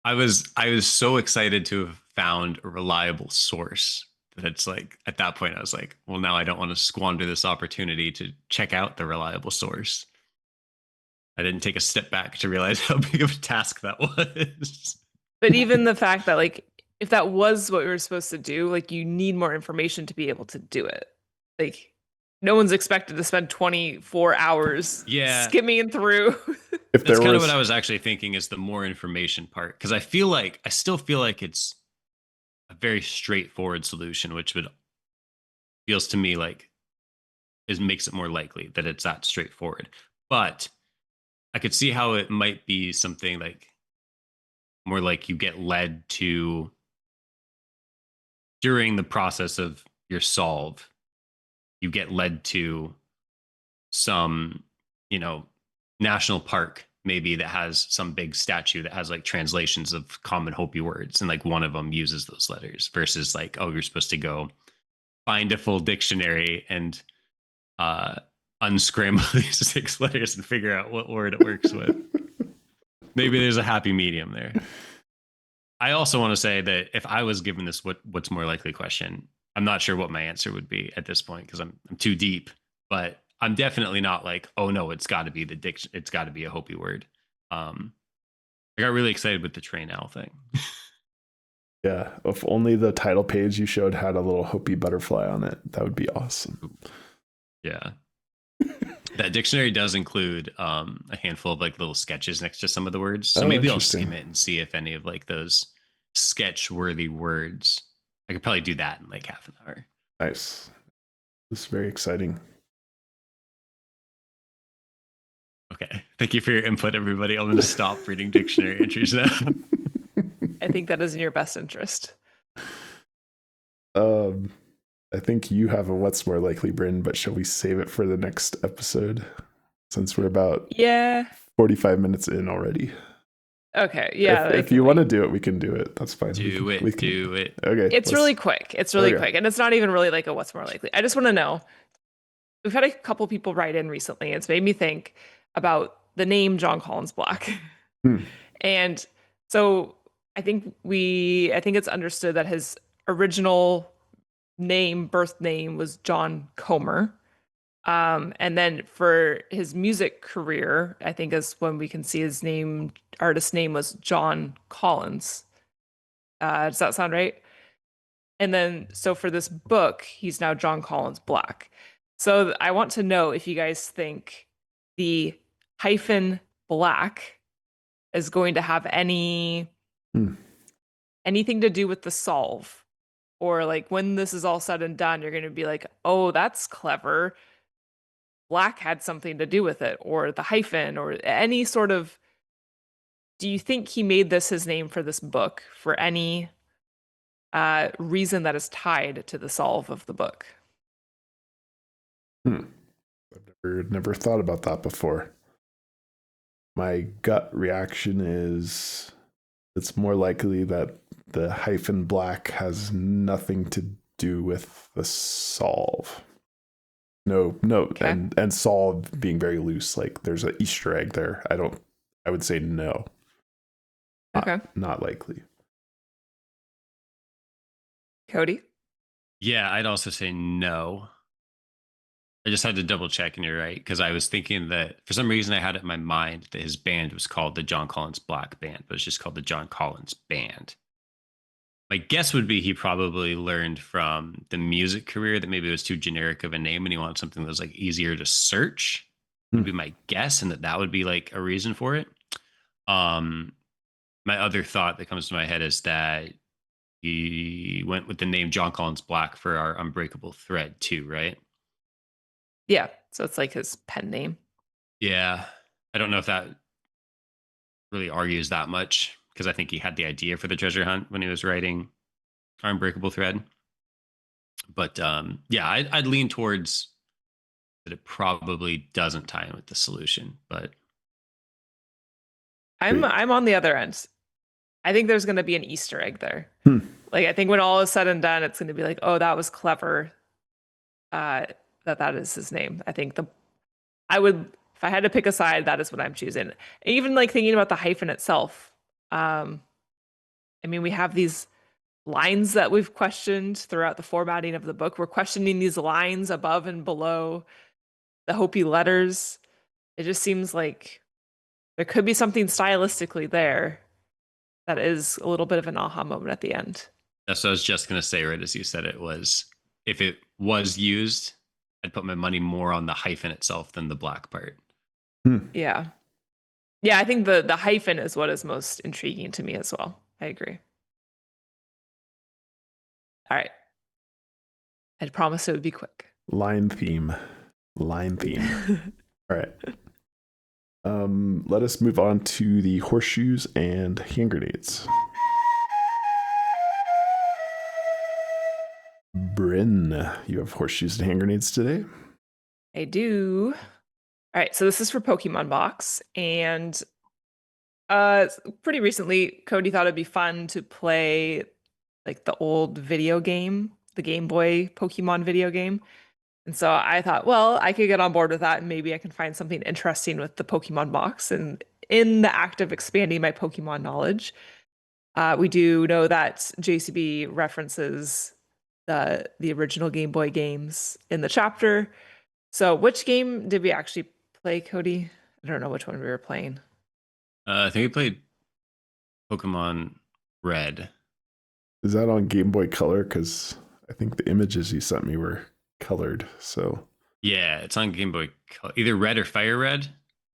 I was so excited to have found a reliable source that it's at that point I was like, well, now I don't want to squander this opportunity to check out the reliable source. I didn't take a step back to realize how big of a task that was. But even the fact that if that was what we were supposed to do, you need more information to be able to do it. No one's expected to spend 24 hours skimming through. That's kind of what I was actually thinking is the more information part. Because I still feel like it's a very straightforward solution, which feels to me makes it more likely that it's that straightforward. But I could see how it might be something more you get led to during the process of your solve. You get led to some, national park maybe that has some big statue that has translations of common Hopi words, and one of them uses those letters versus you're supposed to go find a full dictionary and unscramble these 6 letters and figure out what word it works with. Maybe there's a happy medium there. I also want to say that if I was given this what's more likely question, I'm not sure what my answer would be at this point because I'm too deep, but I'm definitely not oh no, it's got to be it's got to be a Hopi word. I got really excited with the train owl thing. Yeah, if only the title page you showed had a little Hopi butterfly on it, that would be awesome. Yeah. That dictionary does include a handful of little sketches next to some of the words. So maybe I'll skim it and see if any of those sketch-worthy words. I could probably do that in half an hour. Nice. This is very exciting. Okay. Thank you for your input, everybody. I'm going to stop reading dictionary entries now. I think that is in your best interest. I think you have a what's more likely, Bryn, but shall we save it for the next episode since we're about 45 minutes in already? Okay, yeah. If you want to do it, we can do it. That's fine. Do it. Okay. It's really quick. It's really quick. And it's not even really a what's more likely. I just want to know. We've had a couple people write in recently. It's made me think about the name Jon Collins-Black. And so I think it's understood that his original birth name was John Comer. And then for his music career, I think is when we can see his artist name was Jon Collins. Does that sound right? And then, so for this book, he's now Jon Collins-Black. So I want to know if you guys think the hyphen black is going to have anything to do with the solve, or when this is all said and done, you're going to be oh, that's clever. Black had something to do with it, or the hyphen, or any sort of. Do you think he made this his name for this book for any reason that is tied to the solve of the book? Never thought about that before. My gut reaction is it's more likely that the hyphen black has nothing to do with the solve. No, Okay. and solve being very loose, like there's an Easter egg there. I would say no. Okay. Not likely. Cody? Yeah, I'd also say no. I just had to double check, and you're right, because I was thinking that for some reason I had it in my mind that his band was called the Jon Collins-Black Band, but it's just called the Jon Collins Band. My guess would be he probably learned from the music career that maybe it was too generic of a name and he wanted something that was like easier to search. Would be my guess, and that would be like a reason for it. Um, my other thought that comes to my head is that he went with the name Jon Collins-Black for our Unbreakable Thread too, right? Yeah. So it's like his pen name. Yeah. I don't know if that really argues that much because I think he had the idea for the treasure hunt when he was writing our Unbreakable Thread. But yeah, I'd lean towards that it probably doesn't tie in with the solution. But I'm on the other end. I think there's going to be an Easter egg there. Hmm. Like I think when all is said and done, it's going to be like, oh, that was clever. That is his name. I think I would, if I had to pick a side, that is what I'm choosing. And even like thinking about the hyphen itself. I mean, we have these lines that we've questioned throughout the formatting of the book. We're questioning these lines above and below the Hopi letters. It just seems like there could be something stylistically there that is a little bit of an aha moment at the end. that's what I was just going to say, right as you said it, was if it was used, I'd put my money more on the hyphen itself than the black part. Yeah. Yeah, I think the hyphen is what is most intriguing to me as well. I agree. All right. I promised it would be quick. Line theme. All right. Let us move on to the horseshoes and hand grenades. Bryn, you have horseshoes and hand grenades today? I do. All right, so this is for Pokemon Box, and pretty recently, Cody thought it'd be fun to play like the old video game, the Game Boy Pokemon video game. And so I thought, well, I could get on board with that and maybe I can find something interesting with the Pokemon box. And in the act of expanding my Pokemon knowledge, we do know that JCB references the original Game Boy games in the chapter. So which game did we actually play, Cody? I don't know which one we were playing. I think we played Pokemon Red. Is that on Game Boy Color? Because I think the images you sent me were colored. So Yeah, it's on Game Boy Color, either Red or Fire Red.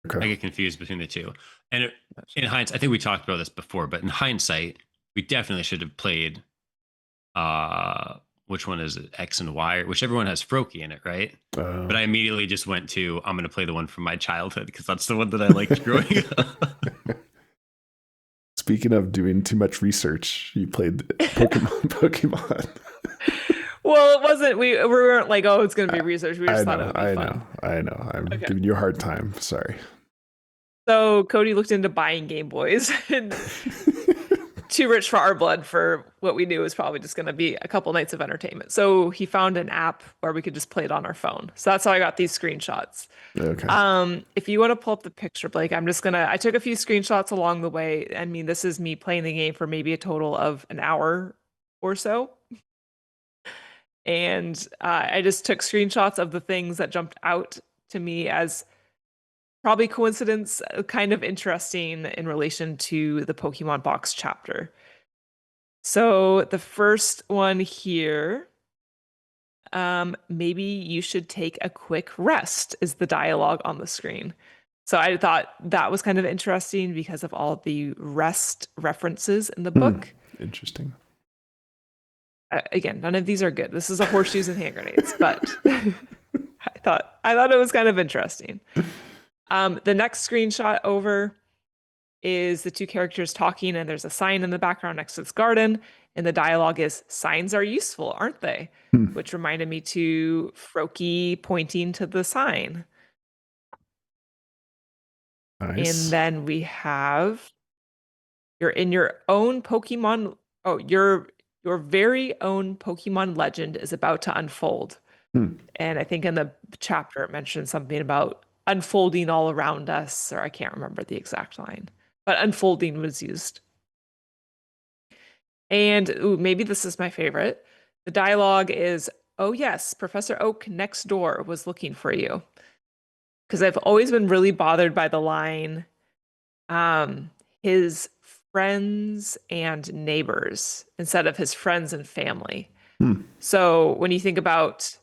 okay. I get confused between the two. And in hindsight, I think we talked about this before, but in hindsight, we definitely should have played which one is it? X and Y, whichever one has Froakie in it, right? But I immediately just went to I'm gonna play the one from my childhood because that's the one that I liked growing up. Speaking of doing too much research, you played Pokemon. Well, it wasn't. We weren't like, oh, it's going to be research. We just thought it would be fun. I know. I'm giving you a hard time. Sorry. So Cody looked into buying Game Boys. And too rich for our blood for what we knew was probably just going to be a couple nights of entertainment. So he found an app where we could just play it on our phone. So that's how I got these screenshots. Okay. If you want to pull up the picture, Blake, I took a few screenshots along the way. I mean, this is me playing the game for maybe a total of an hour or so. And I just took screenshots of the things that jumped out to me as probably coincidence, kind of interesting in relation to the Pokemon box chapter. So the first one here, maybe you should take a quick rest, is the dialogue on the screen. So I thought that was kind of interesting because of all the rest references in the book. Interesting. Again, none of these are good. This is a horseshoes and hand grenades, but I thought it was kind of interesting. The next screenshot over is the two characters talking, and there's a sign in the background next to this garden, and the dialogue is, "Signs are useful, aren't they?" Which reminded me to Froakie pointing to the sign. Nice. And then we have you're in your own Pokemon. Oh, your very own Pokemon legend is about to unfold. And I think in the chapter it mentioned something about unfolding all around us, or I can't remember the exact line, but unfolding was used. And maybe this is my favorite. The dialogue is, "Oh yes, Professor Oak next door was looking for you." Because I've always been really bothered by the line, his friends and neighbors instead of his friends and family. So when you think about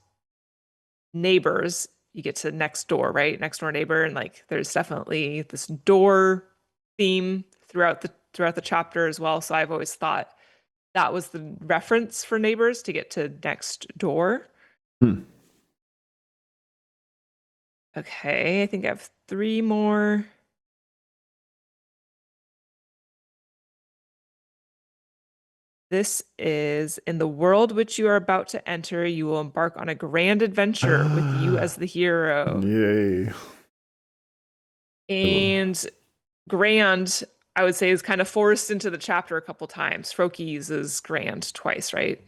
neighbors, you get to next door, right? Next door neighbor, and like there's definitely this door theme throughout the chapter as well. So I've always thought that was the reference for neighbors to get to next door. Okay, I think I have 3 more. This is in the world which you are about to enter, you will embark on a grand adventure with you as the hero. Yay. And grand, I would say, is kind of forced into the chapter a couple times. Froki uses grand twice, right?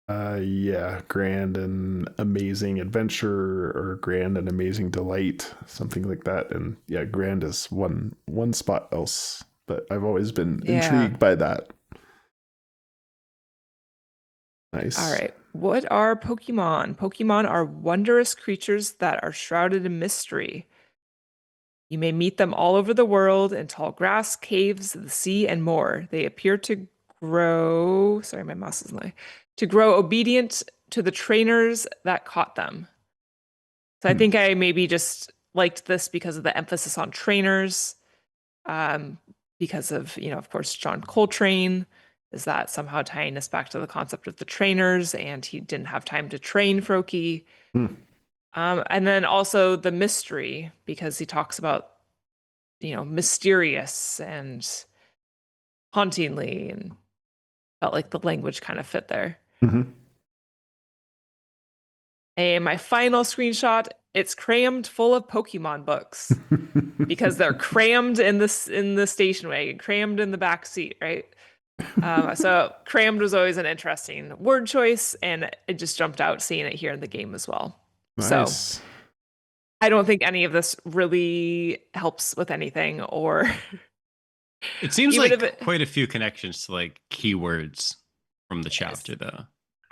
Yeah, grand and amazing adventure, or grand and amazing delight, something like that. And yeah, grand is one spot else, but I've always been intrigued by that. Nice. All right. What are Pokemon? Pokemon are wondrous creatures that are shrouded in mystery. You may meet them all over the world in tall grass, caves, the sea, and more. They appear to grow. Sorry, my mouse is lying. To grow obedient to the trainers that caught them. So I think I maybe just liked this because of the emphasis on trainers, because of, of course, John Coltrane. Is that somehow tying us back to the concept of the trainers, and he didn't have time to train Froki. And then also the mystery, because he talks about, mysterious and hauntingly, and felt like the language kind of fit there. And my final screenshot, it's crammed full of Pokemon books because they're crammed in the station wagon, crammed in the back seat, right? So crammed was always an interesting word choice, and it just jumped out seeing it here in the game as well. Nice. So I don't think any of this really helps with anything, or it seems like quite a few connections to like keywords from the chapter, though.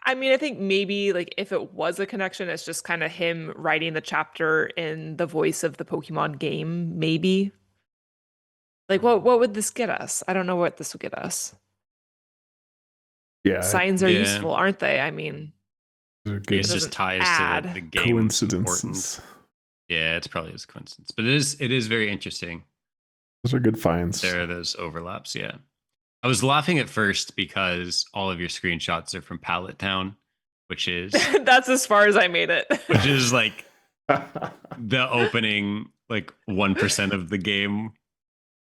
I mean, I think maybe like if it was a connection, it's just kind of him writing the chapter in the voice of the Pokemon game, maybe. Like, what would this get us? I don't know what this would get us. Yeah. Signs are useful, aren't they? I mean, it just ties to the game. Coincidences. Yeah, it's probably a coincidence, but it is very interesting. Those are good finds. There are those overlaps, yeah. I was laughing at first because all of your screenshots are from Pallet Town, which is that's as far as I made it. Which is like the opening, like 1% of the game,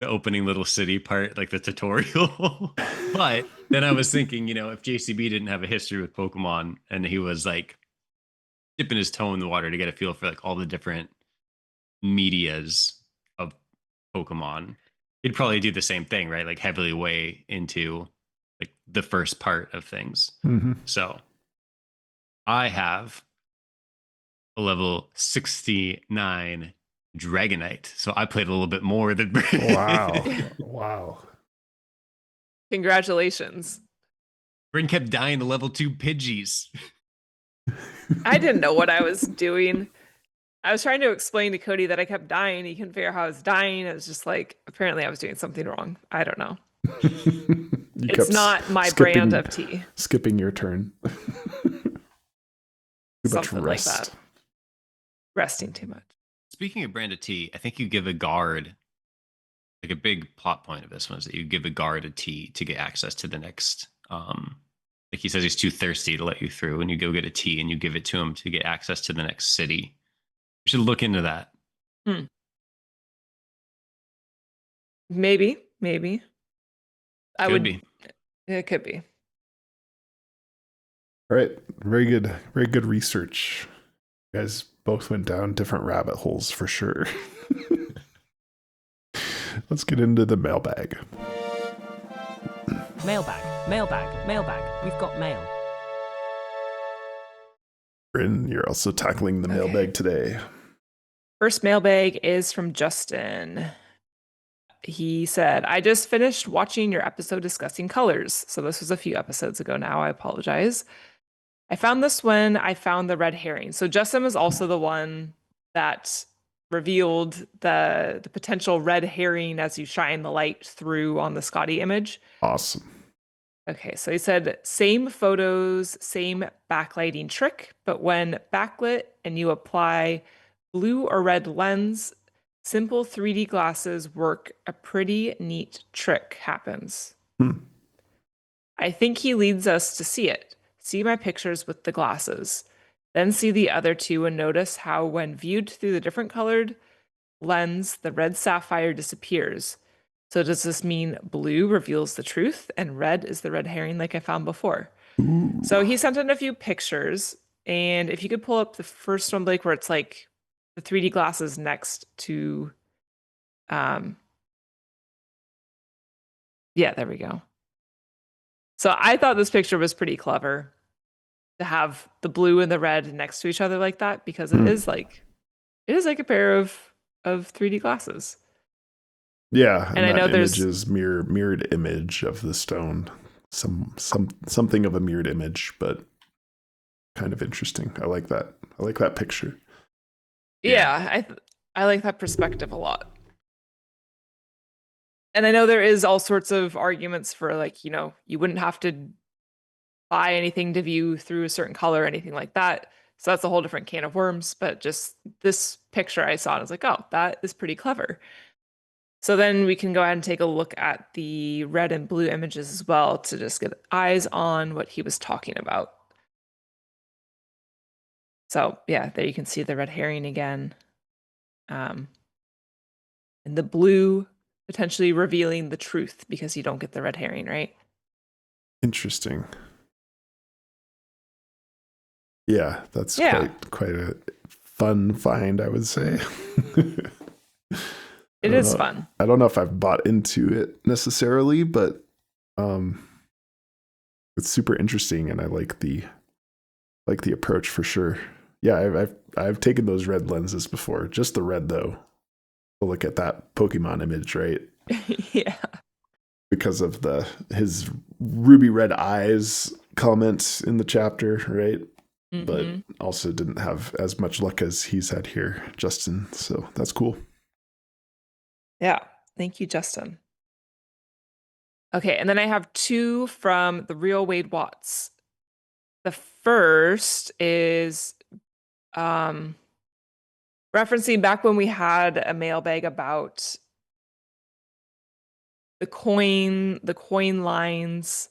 the opening little city part, like the tutorial. But then I was thinking, if JCB didn't have a history with Pokemon and he was like dipping his toe in the water to get a feel for like all the different medias of Pokemon, he'd probably do the same thing, right? Like heavily weigh into like the first part of things. So I have a level 69 Dragonite. So I played a little bit more than Bryn. Wow. Congratulations. Bryn kept dying to level 2 Pidgeys. I didn't know what I was doing. I was trying to explain to Cody that I kept dying. He couldn't figure out how I was dying. It was just like, apparently I was doing something wrong. I don't know. It's not my brand of tea. Skipping your turn. Something like that. Resting too much. Speaking of brand of tea, I think you give a guard, like a big plot point of this one is that you give a guard a tea to get access to the next, like he says he's too thirsty to let you through, and you go get a tea and you give it to him to get access to the next city. You should look into that. Maybe. It could be. All right. Very good research. You guys both went down different rabbit holes for sure. Let's get into the mailbag. Mailbag. We've got mail. Bryn, you're also tackling the mailbag today. First mailbag is from Justin. He said, I just finished watching your episode discussing colors. So this was a few episodes ago now. I apologize. I found this when I found the red herring. So Justin was also the one that revealed the potential red herring as you shine the light through on the Scotty image. Awesome. Okay, so he said, same photos, same backlighting trick, but when backlit and you apply blue or red lens, simple 3D glasses work. A pretty neat trick happens. I think he leads us to see it. See my pictures with the glasses. Then see the other two and notice how when viewed through the different colored lens, the red sapphire disappears. So does this mean blue reveals the truth and red is the red herring like I found before? Ooh. So he sent in a few pictures, and if you could pull up the first one, Blake, where it's like the 3D glasses next to, yeah, there we go. So I thought this picture was pretty clever to have the blue and the red next to each other like that, because it is like a pair of 3D glasses. Yeah, and I know image there's is mirrored image of the stone. Something of a mirrored image, but kind of interesting. I like that. I like that picture. Yeah, I like that perspective a lot. And I know there is all sorts of arguments for, like, you know, you wouldn't have to buy anything to view through a certain color or anything like that. So that's a whole different can of worms. But just this picture I saw, and I was like, oh, that is pretty clever. So then we can go ahead and take a look at the red and blue images as well to just get eyes on what he was talking about. So yeah, there you can see the red herring again. And the blue potentially revealing the truth because you don't get the red herring, right? Interesting. Yeah, that's quite a fun find, I would say. It is fun. I don't know if I've bought into it necessarily, but it's super interesting, and I like the approach for sure. Yeah, I've taken those red lenses before. Just the red though. Look at that Pokemon image, right? Yeah. Because of his ruby red eyes comment in the chapter, right? Mm-hmm. But also didn't have as much luck as he's had here, Justin. So that's cool. Yeah. Thank you, Justin. Okay, and then I have two from the RealWadeWats. The first is referencing back when we had a mailbag about the coin lines,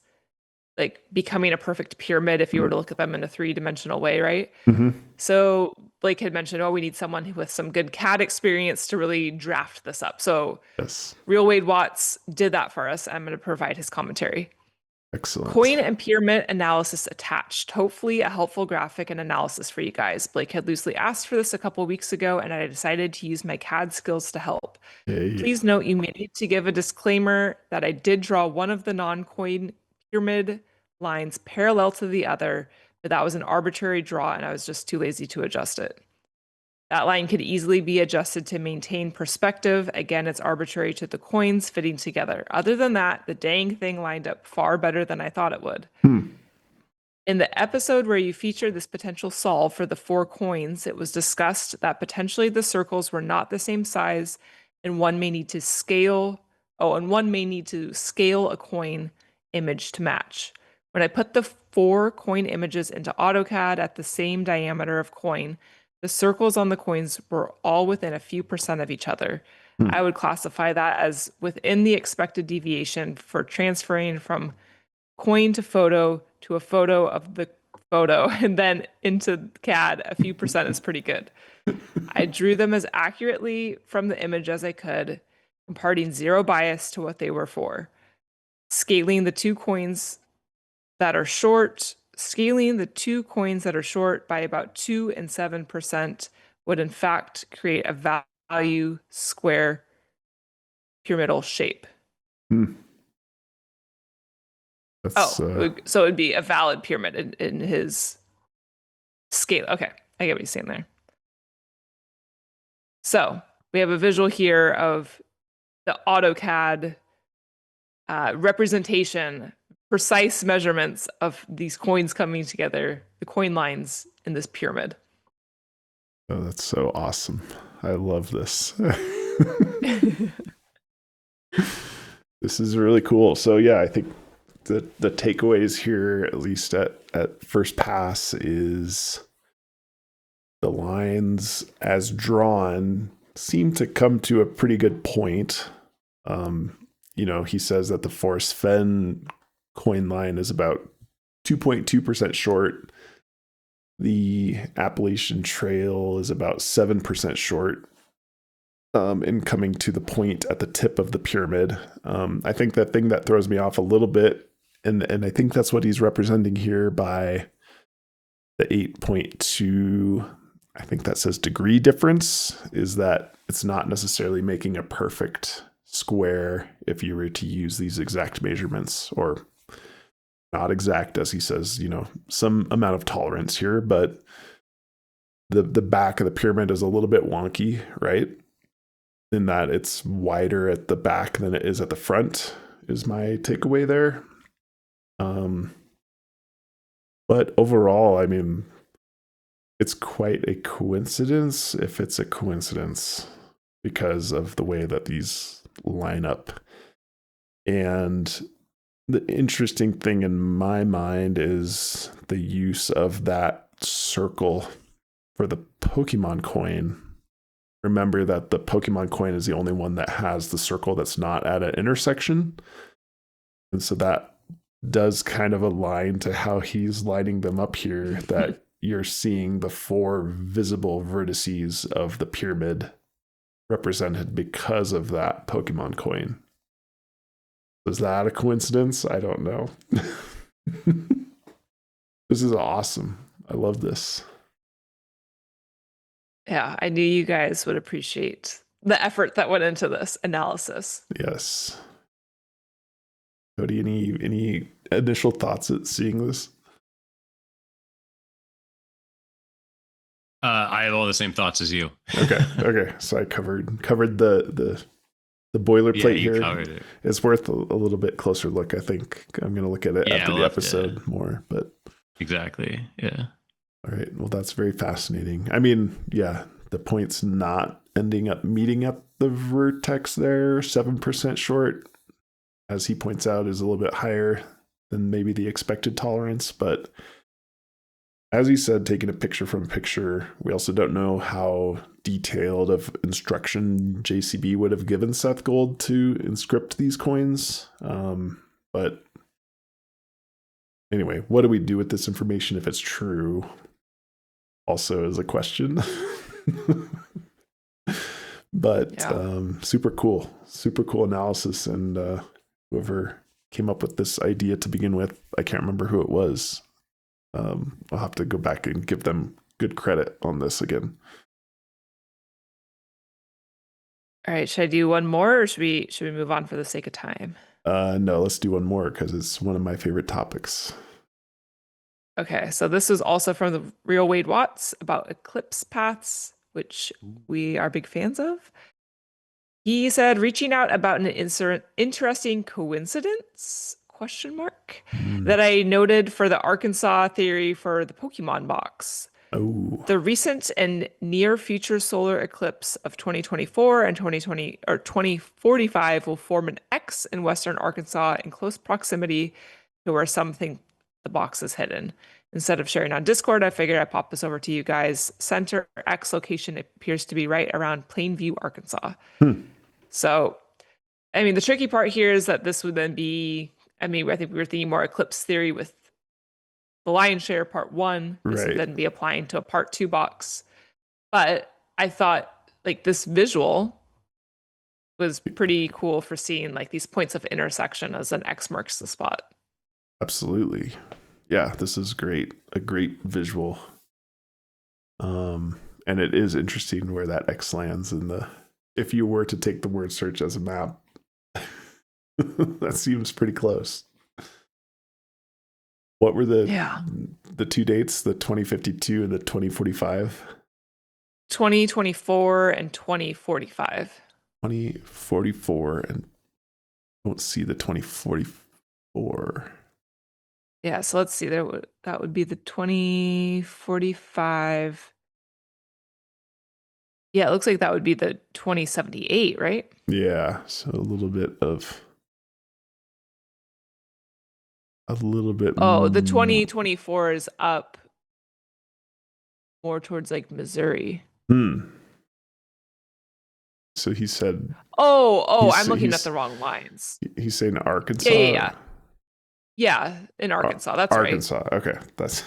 like becoming a perfect pyramid if you were to look at them in a 3-dimensional way, right? Mm-hmm. So Blake had mentioned, we need someone with some good CAD experience to really draft this up. So yes, RealWadeWats did that for us. I'm going to provide his commentary. Excellent. Coin and pyramid analysis attached. Hopefully a helpful graphic and analysis for you guys. Blake had loosely asked for this a couple weeks ago, and I decided to use my CAD skills to help. Hey. Please note you may need to give a disclaimer that I did draw one of the non-coin pyramid lines parallel to the other, but that was an arbitrary draw and I was just too lazy to adjust it. That line could easily be adjusted to maintain perspective. Again, it's arbitrary to the coins fitting together. Other than that, the dang thing lined up far better than I thought it would. In the episode where you featured this potential solve for the 4 coins, it was discussed that potentially the circles were not the same size and one may need to scale a coin image to match. When I put the 4 coin images into AutoCAD at the same diameter of coin, the circles on the coins were all within a few percent of each other. I would classify that as within the expected deviation for transferring from coin to a photo of the photo and then into CAD. A few percent is pretty good. I drew them as accurately from the image as I could, imparting zero bias to what they were for. Scaling the two coins that are short by about 2 and 7% would in fact create a value square pyramidal shape. Hmm. That's, So it would be a valid pyramid in his scale. Okay, I get what you're saying there. So we have a visual here of the AutoCAD representation, precise measurements of these coins coming together, the coin lines in this pyramid. oh, that's so awesome. I love this. This is really cool. So yeah, I think the takeaways here, at least at first pass, is the lines as drawn seem to come to a pretty good point. He says that the Forest Fen coin line is about 2.2% short. The Appalachian Trail is about 7% short in coming to the point at the tip of the pyramid. I think the thing that throws me off a little bit, and I think that's what he's representing here by the 8.2, I think that says degree difference, is that it's not necessarily making a perfect square if you were to use these exact measurements, or not exact, as he says, some amount of tolerance here, but the back of the pyramid is a little bit wonky, right? In that it's wider at the back than it is at the front, is my takeaway there. But overall, I mean, it's quite a coincidence, if it's a coincidence, because of the way that these line up. And the interesting thing in my mind is the use of that circle for the Pokemon coin. Remember that the Pokemon coin is the only one that has the circle that's not at an intersection. And so that does kind of align to how he's lining them up here, that you're seeing the 4 visible vertices of the pyramid represented because of that Pokemon coin. Is that a coincidence? I don't know. This is awesome. I love this. Yeah, I knew you guys would appreciate the effort that went into this analysis. Yes. Cody, any initial thoughts at seeing this? I have all the same thoughts as you. Okay. So I covered the boilerplate here. Covered it. It's worth a little bit closer look. I think I'm going to look at it after the episode more. But exactly, yeah. All right. Well, that's very fascinating. I mean, yeah, the point's not ending up meeting at the vertex there. 7% short, as he points out, is a little bit higher than maybe the expected tolerance. But as he said, taking a picture from a picture, we also don't know how detailed of instruction JCB would have given Seth Gold to inscript these coins. But anyway, what do we do with this information if it's true? Also is a question. But yeah. Super cool analysis. And whoever came up with this idea to begin with, I can't remember who it was. I'll have to go back and give them good credit on this again. All right, should I do one more, or should we move on for the sake of time? No, let's do one more because it's one of my favorite topics. Okay, so this is also from the RealWadeWats about eclipse paths, which we are big fans of. He said, reaching out about an interesting coincidence, ? That I noted for the Arkansas theory for the Pokemon box. Oh. The recent and near future solar eclipse of 2024 and 2045 will form an X in western Arkansas in close proximity to where some think the box is hidden. Instead of sharing on Discord, I figured I'd pop this over to you guys. Center X location appears to be right around Plainview, Arkansas. So, I mean, the tricky part here is that this would then be, I mean, I think we were thinking more eclipse theory with the lion's share part 1. This would then be applying to a part 2 box. But I thought like this visual was pretty cool for seeing like these points of intersection as an X marks the spot. Absolutely. Yeah, this is great. A great visual. And it is interesting where that X lands in the, if you were to take the word search as a map, That seems pretty close. What were the two dates, the 2052 and the 2045? 2024 and 2045. 2044, and I don't see the 2044. Yeah, so let's see. That would be the 2045. Yeah, it looks like that would be the 2078, right? Yeah, so a little bit. Oh, the 2024 is up more towards like Missouri. So he said. Oh, I'm looking at the wrong lines. He's saying Arkansas. Yeah, in Arkansas. That's Arkansas. Right. Okay, that's.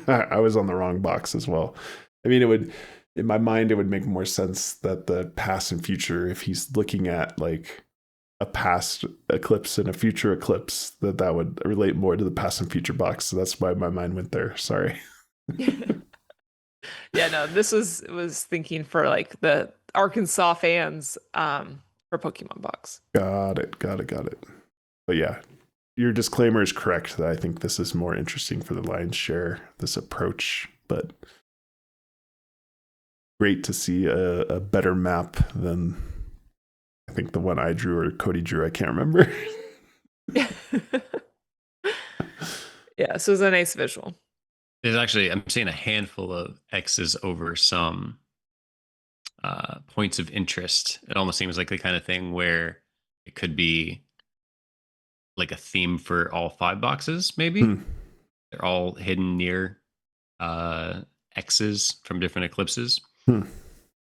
I was on the wrong box as well. I mean, it would, in my mind, it would make more sense that the past and future, if he's looking at like a past eclipse and a future eclipse, that would relate more to the past and future box. So that's why my mind went there. Sorry. Yeah, no, this was thinking for like the Arkansas fans for Pokemon box. Got it. But yeah, your disclaimer is correct that I think this is more interesting for the lion's share, this approach, but great to see a better map than I think the one I drew or Cody drew. I can't remember. Yeah, so it's a nice visual. There's actually, I'm seeing a handful of X's over some points of interest. It almost seems like the kind of thing where it could be like a theme for all 5 boxes, maybe. They're all hidden near X's from different eclipses. The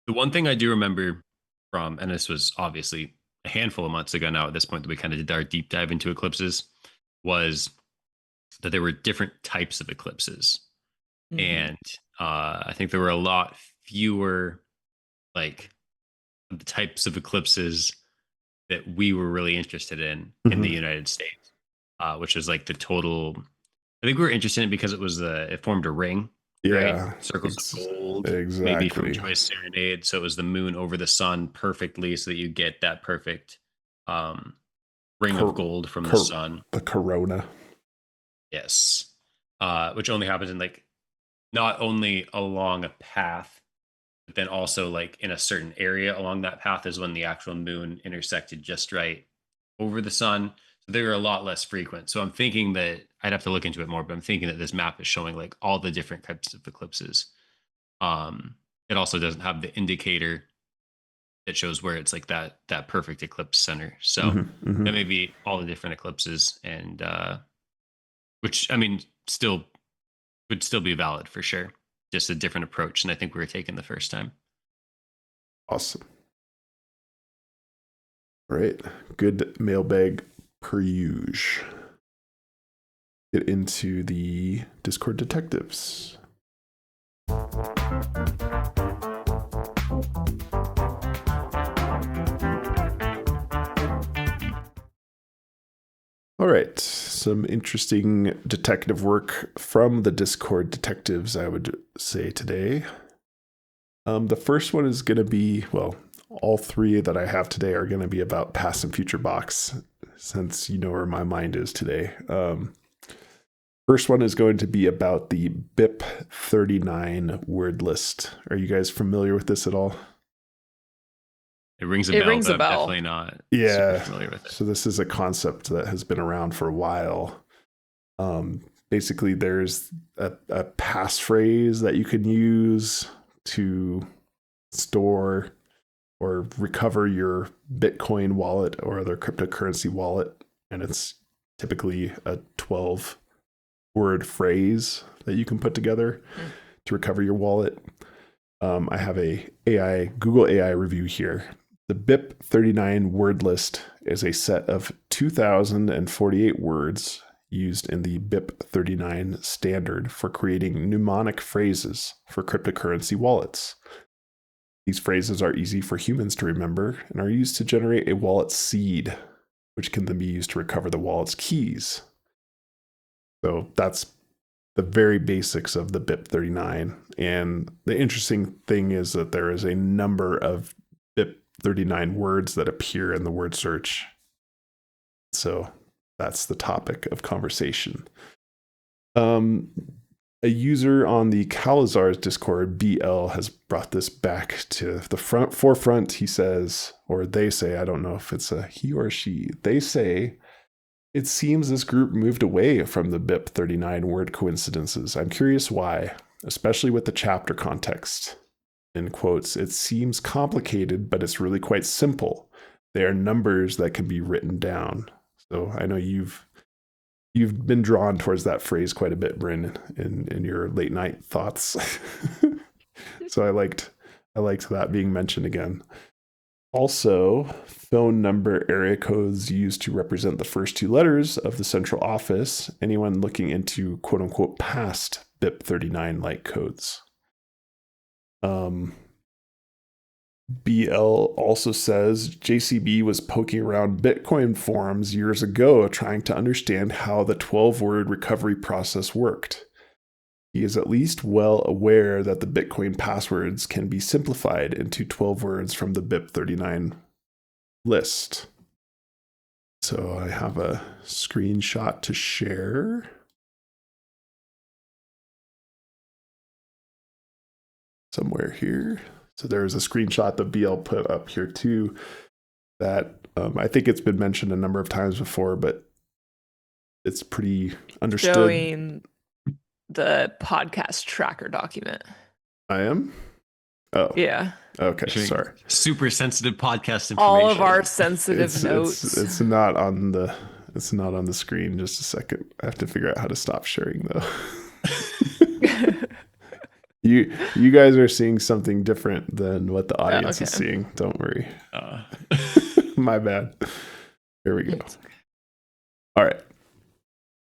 one thing I do remember from, and this was obviously a handful of months ago now at this point that we kind of did our deep dive into eclipses, was that there were different types of eclipses. And I think there were a lot fewer like the types of eclipses that we were really interested in the United States, which was like the total. I think we were interested in it because it formed a ring, right? Circles of gold, exactly. Maybe from Joyce Serenade. So it was the moon over the sun perfectly, so that you get that perfect ring of gold from the sun. The corona. Yes, which only happens in like not only along a path, but then also like in a certain area along that path is when the actual moon intersected just right over the sun. So they were a lot less frequent. So I'm thinking that I'd have to look into it more, but I'm thinking that this map is showing like all the different types of eclipses. It also doesn't have the indicator that shows where it's like that perfect eclipse center. So that may be all the different eclipses, and which I mean would still be valid for sure. Just a different approach than I think we were taking the first time. Awesome. All right. Good mailbag per usual. Get into the Discord detectives. All right, some interesting detective work from the Discord detectives, I would say today. The first one is going to be, well, all 3 that I have today are going to be about past and future box, since you know where my mind is today. First one is going to be about the BIP 39 word list. Are you guys familiar with this at all? It rings a bell, but I'm definitely not super familiar with it. So this is a concept that has been around for a while. Basically, there's a passphrase that you can use to store or recover your Bitcoin wallet or other cryptocurrency wallet. And it's typically a 12-word phrase that you can put together to recover your wallet. I have a Google AI review here. The BIP 39 word list is a set of 2,048 words used in the BIP 39 standard for creating mnemonic phrases for cryptocurrency wallets. These phrases are easy for humans to remember and are used to generate a wallet seed, which can then be used to recover the wallet's keys. So that's the very basics of the BIP 39. And the interesting thing is that there is a number of BIP 39 words that appear in the word search. So that's the topic of conversation. A user on the Kalazar's Discord, BL, has brought this back to the forefront. He says, or they say, I don't know if it's a he or she, they say, it seems this group moved away from the BIP 39 word coincidences. I'm curious why, especially with the chapter context. In quotes, it seems complicated, but it's really quite simple. They are numbers that can be written down. So I know you've been drawn towards that phrase quite a bit, Bryn, in your late night thoughts. So I liked that being mentioned again. Also, phone number area codes used to represent the first two letters of the central office. Anyone looking into quote unquote past BIP 39 like codes. BL also says JCB was poking around Bitcoin forums years ago trying to understand how the 12-word recovery process worked. He is at least well aware that the Bitcoin passwords can be simplified into 12 words from the BIP 39 list. So I have a screenshot to share. Somewhere here. So there's a screenshot that BL put up here too that I think it's been mentioned a number of times before, but it's pretty understood. Showing the podcast tracker document. I am? Oh. Yeah. Okay, sorry. Super sensitive podcast information. All of our sensitive notes. It's not on the screen. Just a second. I have to figure out how to stop sharing though. You guys are seeing something different than what the audience is seeing. Don't worry. My bad. Here we go. All right.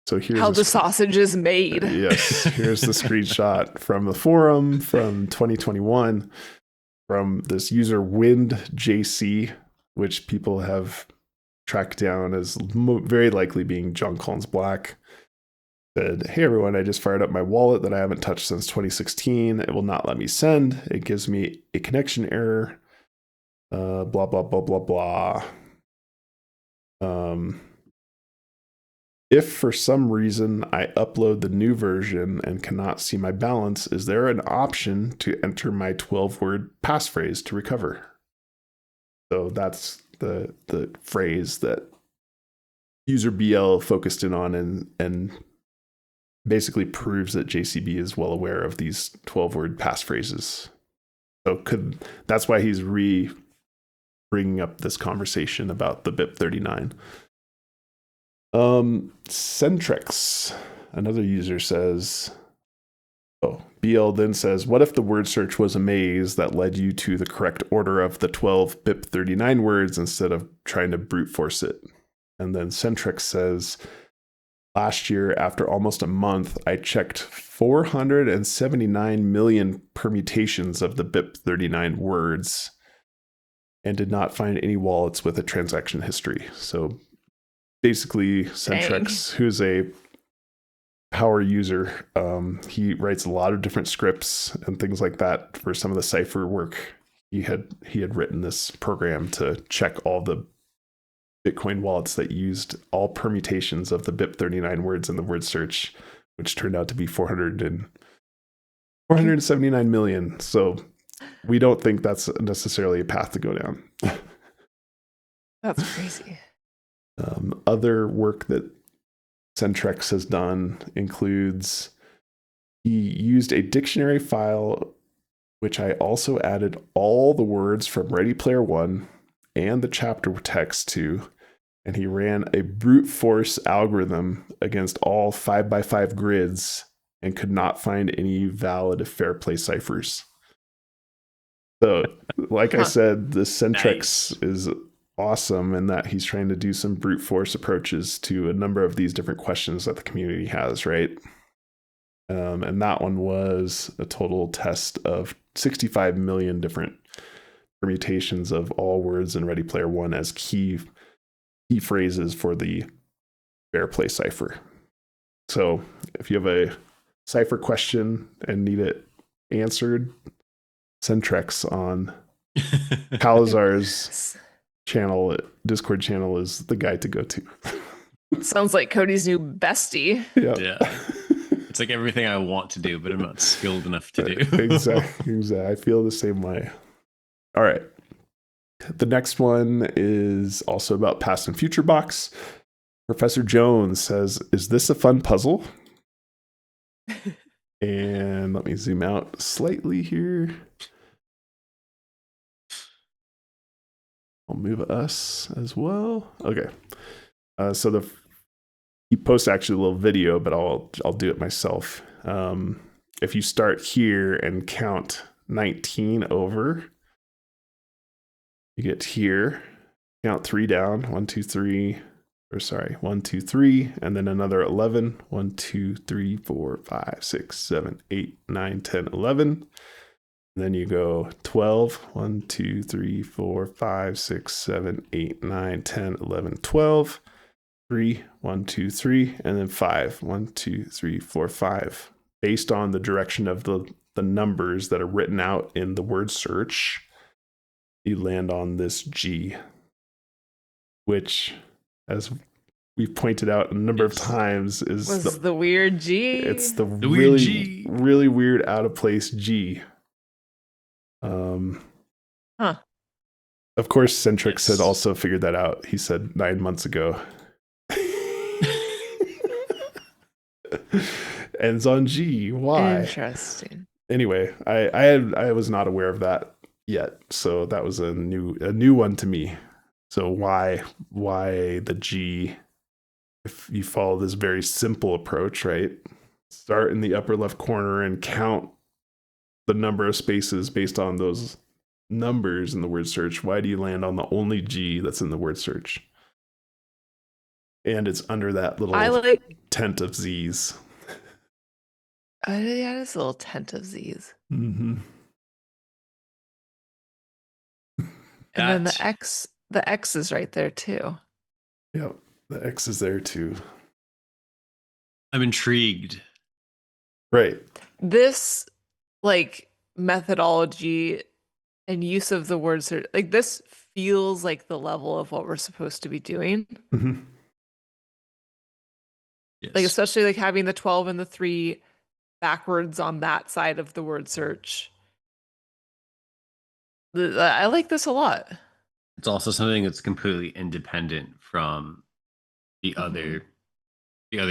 So here's how the sausage is made. Yes. Here's the screenshot from the forum from 2021 from this user WindJC, which people have tracked down as very likely being Jon Collins-Black. Said, hey everyone, I just fired up my wallet that I haven't touched since 2016. It will not let me send. It gives me a connection error. Blah, blah, blah, blah, blah. If for some reason I upload the new version and cannot see my balance, is there an option to enter my 12-word passphrase to recover? So that's the phrase that user BL focused in on and basically proves that JCB is well aware of these 12-word passphrases. So that's why he's bringing up this conversation about the BIP 39. Centrex, another user says, BL then says, what if the word search was a maze that led you to the correct order of the 12 BIP 39 words instead of trying to brute force it? And then Centrex says, last year, after almost a month, I checked 479 million permutations of the BIP 39 words and did not find any wallets with a transaction history. So basically, Centrex, who's a power user, he writes a lot of different scripts and things like that for some of the cipher work. He had written this program to check all the Bitcoin wallets that used all permutations of the BIP 39 words in the word search, which turned out to be 479 million. So we don't think that's necessarily a path to go down. That's crazy. Other work that Centrex has done includes he used a dictionary file, which I also added all the words from Ready Player One and the chapter text to, and he ran a brute force algorithm against all 5x5 grids and could not find any valid fair play ciphers. So, like I said, the Centrex is awesome in that he's trying to do some brute force approaches to a number of these different questions that the community has, right? And that one was a total test of 65 million different permutations of all words in Ready Player One as key phrases for the fair play cipher. So if you have a cipher question and need it answered, Centrex on Kalazar's channel, Discord channel is the guy to go to. Sounds like Cody's new bestie. Yeah. It's like everything I want to do, but I'm not skilled enough to do. Exactly. I feel the same way. All right. The next one is also about past and future box. Professor Jones says, "Is this a fun puzzle?" And let me zoom out slightly here. I'll move us as well. Okay. So he posts actually a little video, but I'll do it myself. If you start here and count 19 over, you get here, count 3 down, 1, 2, 3, 1, 2, 3, and then another 11, 1, 2, 3, 4, 5, 6, 7, 8, 9, 10, 11. And then you go 12, 1, 2, 3, 4, 5, 6, 7, 8, 9, 10, 11, 12, 3, 1, 2, 3, and then 5, 1, 2, 3, 4, 5. Based on the direction of the numbers that are written out in the word search, you land on this G, which, as we've pointed out a number of times, is the weird G. It's the really, weird G. really weird out of place G. Of course, Centrix had also figured that out. He said 9 months ago. Ends on G. Why? Interesting. Anyway, I was not aware of that yet, so that was a new one to me. So why the G? If you follow this very simple approach, right? Start in the upper left corner and count the number of spaces based on those numbers in the word search. Why do you land on the only G that's in the word search? And it's under that little tent of Z's. Yeah, it's a little tent of Z's. Mm-hmm. And then the X is right there too. Yep, the X is there too. I'm intrigued. Right. This methodology and use of the word search, this feels like the level of what we're supposed to be doing. Mm-hmm. Yes. Especially having the 12 and the 3 backwards on that side of the word search. I like this a lot. It's also something that's completely independent from the other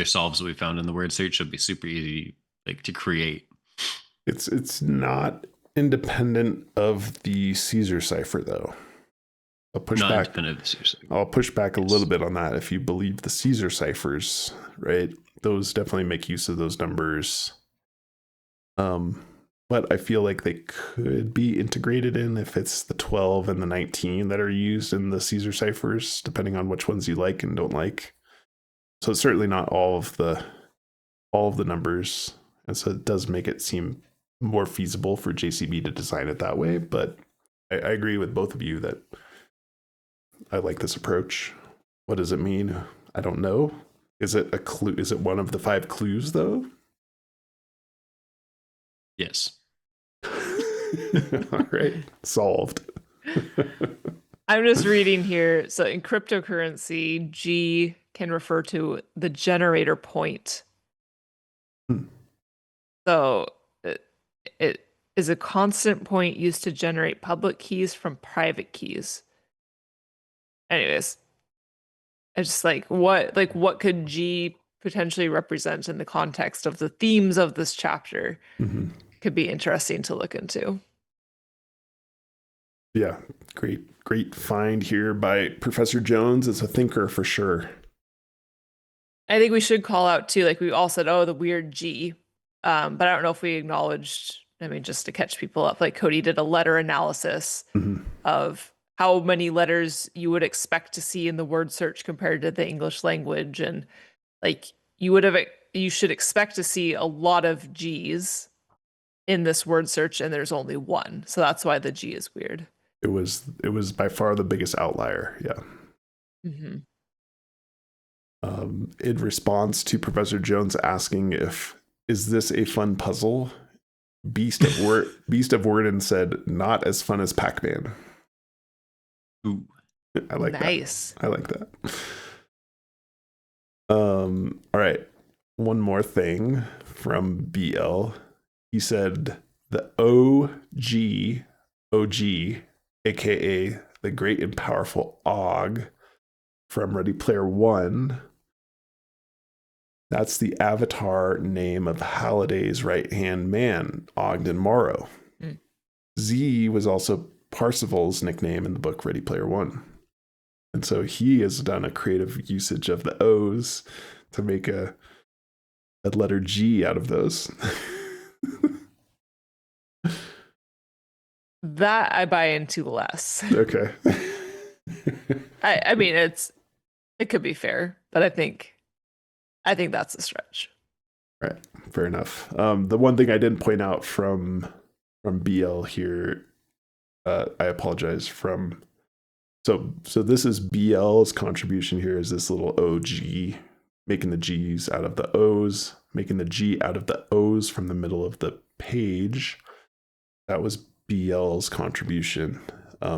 solves that we found in the word search. It'll be super easy to create. It's not independent of the Caesar cipher though. I'll push back a little bit on that. If you believe the Caesar ciphers, right? Those definitely make use of those numbers. But I feel like they could be integrated in if it's the 12 and the 19 that are used in the Caesar ciphers, depending on which ones you like and don't like. So it's certainly not all of the numbers. And so it does make it seem more feasible for JCB to design it that way. But I agree with both of you that I like this approach. What does it mean? I don't know. Is it a clue? Is it one of the 5 clues though? Yes. All right. Solved. I'm just reading here. So in cryptocurrency, G can refer to the generator point. So it is a constant point used to generate public keys from private keys. Anyways, I just what could G potentially represent in the context of the themes of this chapter? Mm-hmm. Could be interesting to look into. Yeah, great find here by Professor Jones. It's a thinker for sure. I think we should call out too, we all said, the weird G. But I don't know if we acknowledged, just to catch people up, Cody did a letter analysis of how many letters you would expect to see in the word search compared to the English language. And you should expect to see a lot of G's in this word search, and there's only one. So that's why the G is weird. It was by far the biggest outlier. Yeah. Mm-hmm. In response to Professor Jones asking is this a fun puzzle, Beast of Worden said, not as fun as Pac-Man. Ooh. I like nice. that. I like that. All right. One more thing from BL. He said the OG, aka the great and powerful Og from Ready Player One. That's the avatar name of Halliday's right-hand man, Ogden Morrow. Mm. Z was also Parsifal's nickname in the book Ready Player One. And so he has done a creative usage of the O's to make a letter G out of those. That I buy into less. Okay. I mean, it could be fair, but I think that's a stretch. Right. Fair enough. The one thing I didn't point out from BL here, I apologize, so this is BL's contribution here, is this little OG, making the G's out of the O's, making the G out of the O's from the middle of the page. That was BL's contribution.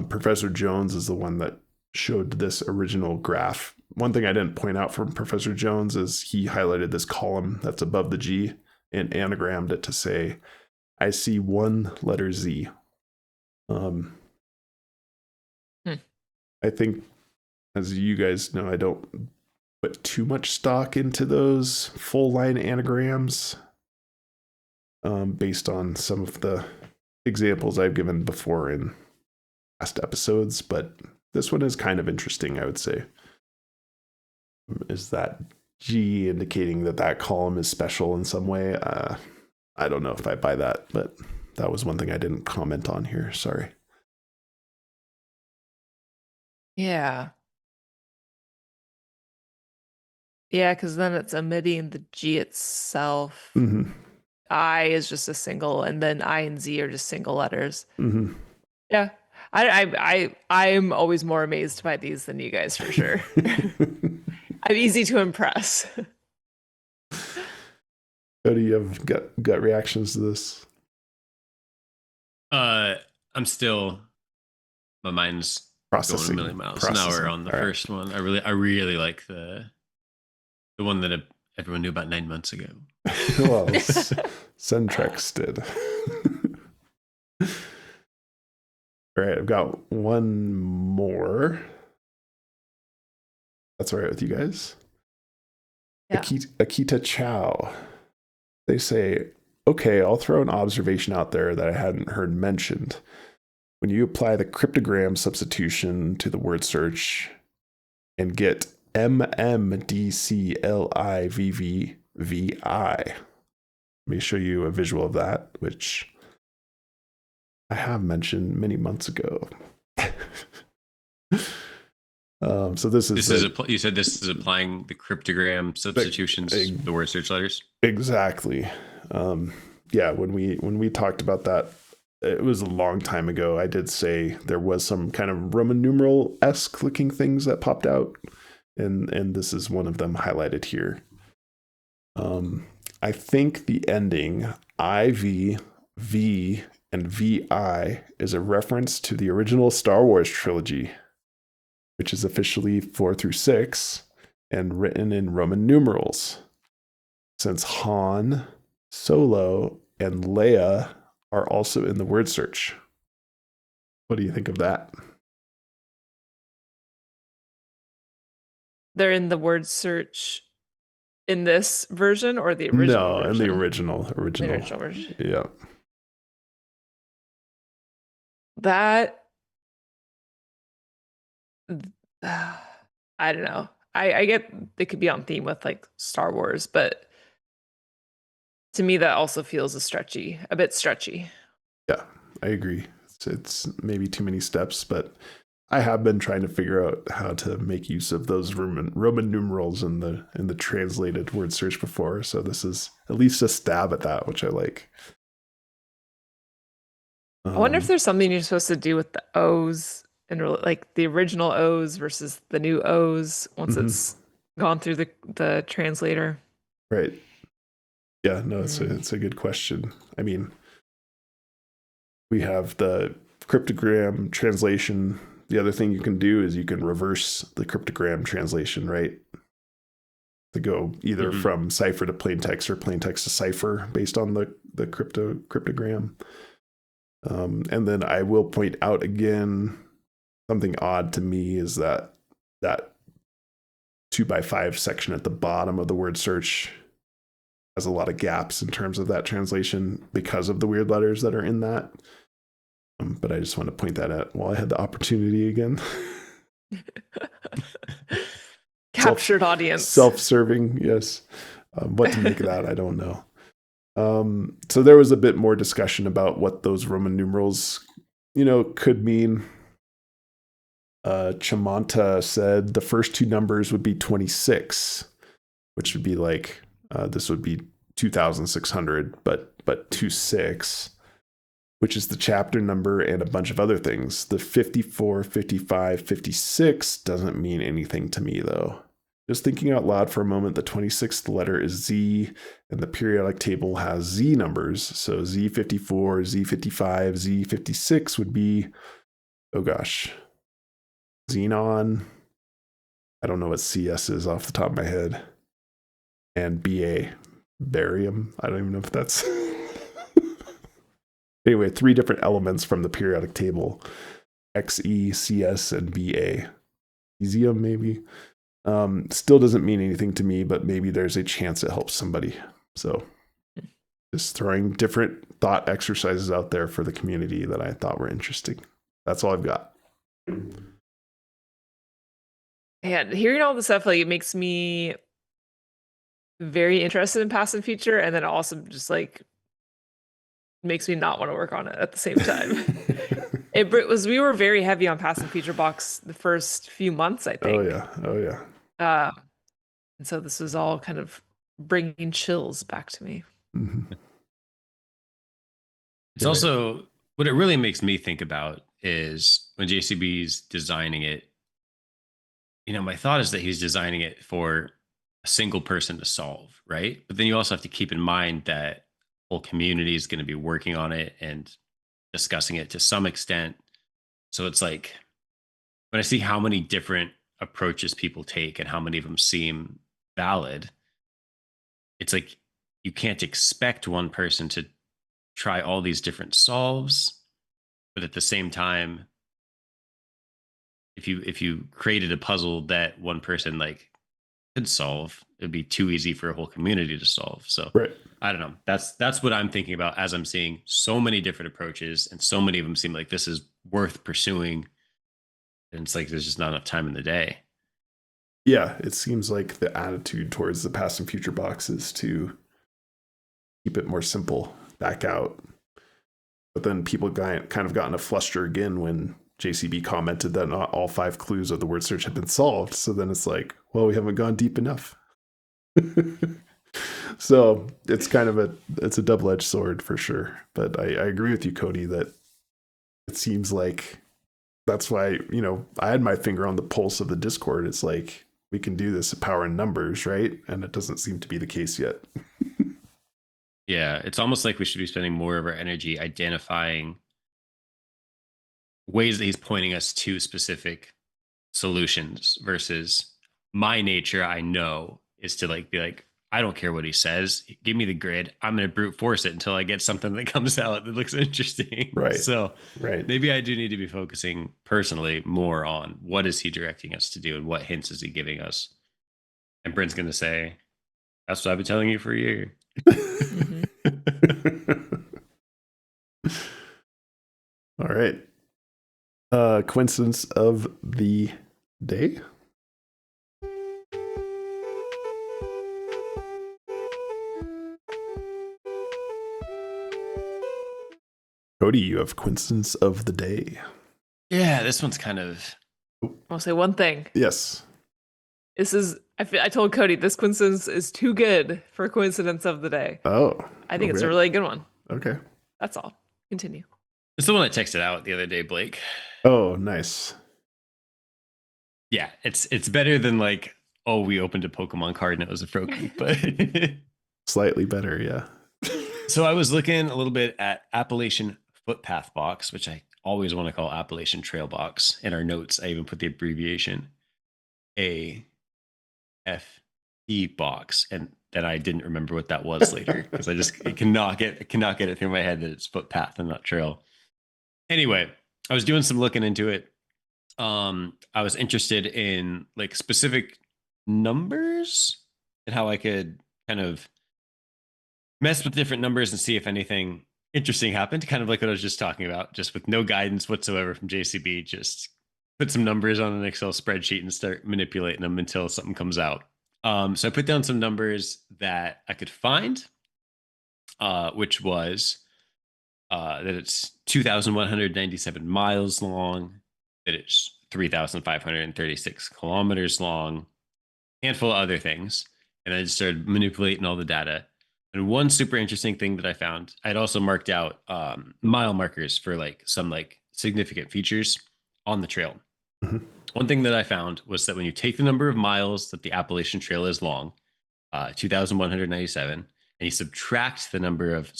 Professor Jones is the one that showed this original graph. One thing I didn't point out from Professor Jones is he highlighted this column that's above the G and anagrammed it to say, I see one letter Z. I think, as you guys know, I don't put too much stock into those full line anagrams based on some of the examples I've given before in past episodes, but this one is kind of interesting, I would say. Is that G indicating that column is special in some way? I don't know if I buy that, but that was one thing I didn't comment on here. Sorry. Yeah. Yeah, because then it's omitting the G itself. Mm-hmm. I is just a single, and then I and Z are just single letters. Mm-hmm. Yeah. I'm always more amazed by these than you guys, for sure. I'm easy to impress. Cody, you have gut reactions to this? I'm still, my mind's Processing. going a million miles an hour on the first one. I really like the one that everyone knew about 9 months ago. Well, Centrex did. All right, I've got one more. That's all right with you guys? Yeah. Akita Chow. They say, okay, I'll throw an observation out there that I hadn't heard mentioned. When you apply the cryptogram substitution to the word search and get MMDCLIVVVI, let me show you a visual of that, which I have mentioned many months ago. So you said this is applying the cryptogram substitutions to the word search letters? Exactly. Yeah, when we talked about that, it was a long time ago. I did say there was some kind of Roman numeral-esque looking things that popped out, and this is one of them highlighted here. I think the ending IV, V, and VI is a reference to the original Star Wars trilogy, which is officially 4 through 6 and written in Roman numerals. Since Han, Solo, and Leia are also in the word search. What do you think of that? They're in the word search in this version or the original version? No, in the original. The original version. Yeah. That I don't know. I get they could be on theme with like Star Wars, but to me that also feels a bit stretchy. Yeah, I agree. It's maybe too many steps, but I have been trying to figure out how to make use of those Roman numerals in the translated word search before, so this is at least a stab at that, which I like. I wonder if there's something you're supposed to do with the O's and like the original O's versus the new O's once it's gone through the translator. Right. Yeah, no, it's a good question. I mean, we have the cryptogram translation the other thing you can do is you can reverse the cryptogram translation, right? To go either from cipher to plain text or plain text to cipher based on the cryptogram. And then I will point out again, something odd to me is that 2x5 section at the bottom of the word search has a lot of gaps in terms of that translation because of the weird letters that are in that. But I just want to point that out while I had the opportunity again. Captured audience. Self-serving, yes. What to make of that, I don't know. So there was a bit more discussion about what those Roman numerals, could mean. Chamanta said the first two numbers would be 26, which would be like, this would be 2,600, but 26, which is the chapter number and a bunch of other things. The 54, 55, 56 doesn't mean anything to me, though. Just thinking out loud for a moment, the 26th letter is Z, and the periodic table has Z numbers. So Z54, Z55, Z56 would be, oh gosh, xenon. I don't know what CS is off the top of my head. And BA, barium. I don't even know if that's... Anyway, 3 different elements from the periodic table. XE, CS, and BA. Cesium, maybe. Still doesn't mean anything to me, but maybe there's a chance it helps somebody. So just throwing different thought exercises out there for the community that I thought were interesting. That's all I've got. Yeah, hearing all this stuff, like, it makes me very interested in past and future, and then also just like makes me not want to work on it at the same time. We were very heavy on past and future box the first few months, I think. Oh yeah. And so this was all kind of bringing chills back to me. Mm-hmm. It's also, what it really makes me think about is when JCB's designing it, my thought is that he's designing it for a single person to solve, right? But then you also have to keep in mind that whole community is going to be working on it and discussing it to some extent. So it's like, when I see how many different approaches people take and how many of them seem valid, it's like you can't expect one person to try all these different solves, but at the same time, if you created a puzzle that one person could solve, it'd be too easy for a whole community to solve. So right. I don't know. That's what I'm thinking about as I'm seeing so many different approaches, and so many of them seem like this is worth pursuing. And it's like there's just not enough time in the day. Yeah, it seems like the attitude towards the past and future box is to keep it more simple, back out. But then people kind of got in a fluster again when JCB commented that not all 5 clues of the word search had been solved. So then it's like, well, we haven't gone deep enough. So it's kind of a double-edged sword for sure. But I agree with you, Cody, that it seems like that's why, I had my finger on the pulse of the Discord. It's like, we can do this at power in numbers, right? And it doesn't seem to be the case yet. Yeah, it's almost like we should be spending more of our energy identifying ways that he's pointing us to specific solutions versus my nature, I know, is to be like, I don't care what he says. Give me the grid. I'm going to brute force it until I get something that comes out that looks interesting. Right. So right. Maybe I do need to be focusing personally more on what is he directing us to do and what hints is he giving us. And Brent's going to say, that's what I've been telling you for a year. All right. Coincidence of the day. Cody, you have coincidence of the day. Yeah, this one's kind of... I'll say one thing. Yes. This is, I told Cody, this coincidence is too good for coincidence of the day. Oh. I think it's a really good one. Okay. That's all. Continue. It's the one I texted out the other day, Blake. Oh, nice. Yeah, it's better than we opened a Pokemon card and it was a Froakie, but... Slightly better, yeah. So I was looking a little bit at Appalachian Footpath box, which I always want to call Appalachian Trail Box. In our notes, I even put the abbreviation AFP box, and then I didn't remember what that was later because I cannot get it through my head that it's footpath and not trail. Anyway, I was doing some looking into it. I was interested in like specific numbers and how I could kind of mess with different numbers and see if anything interesting happened, kind of like what I was just talking about, just with no guidance whatsoever from JCB. Just put some numbers on an Excel spreadsheet and start manipulating them until something comes out. So I put down some numbers that I could find, which was that it's 2,197 miles long, that it's 3,536 kilometers long, handful of other things. And I just started manipulating all the data. And one super interesting thing that I found, I'd also marked out mile markers for like some like significant features on the trail. Mm-hmm. One thing that I found was that when you take the number of miles that the Appalachian Trail is long, 2,197, and you subtract the number of,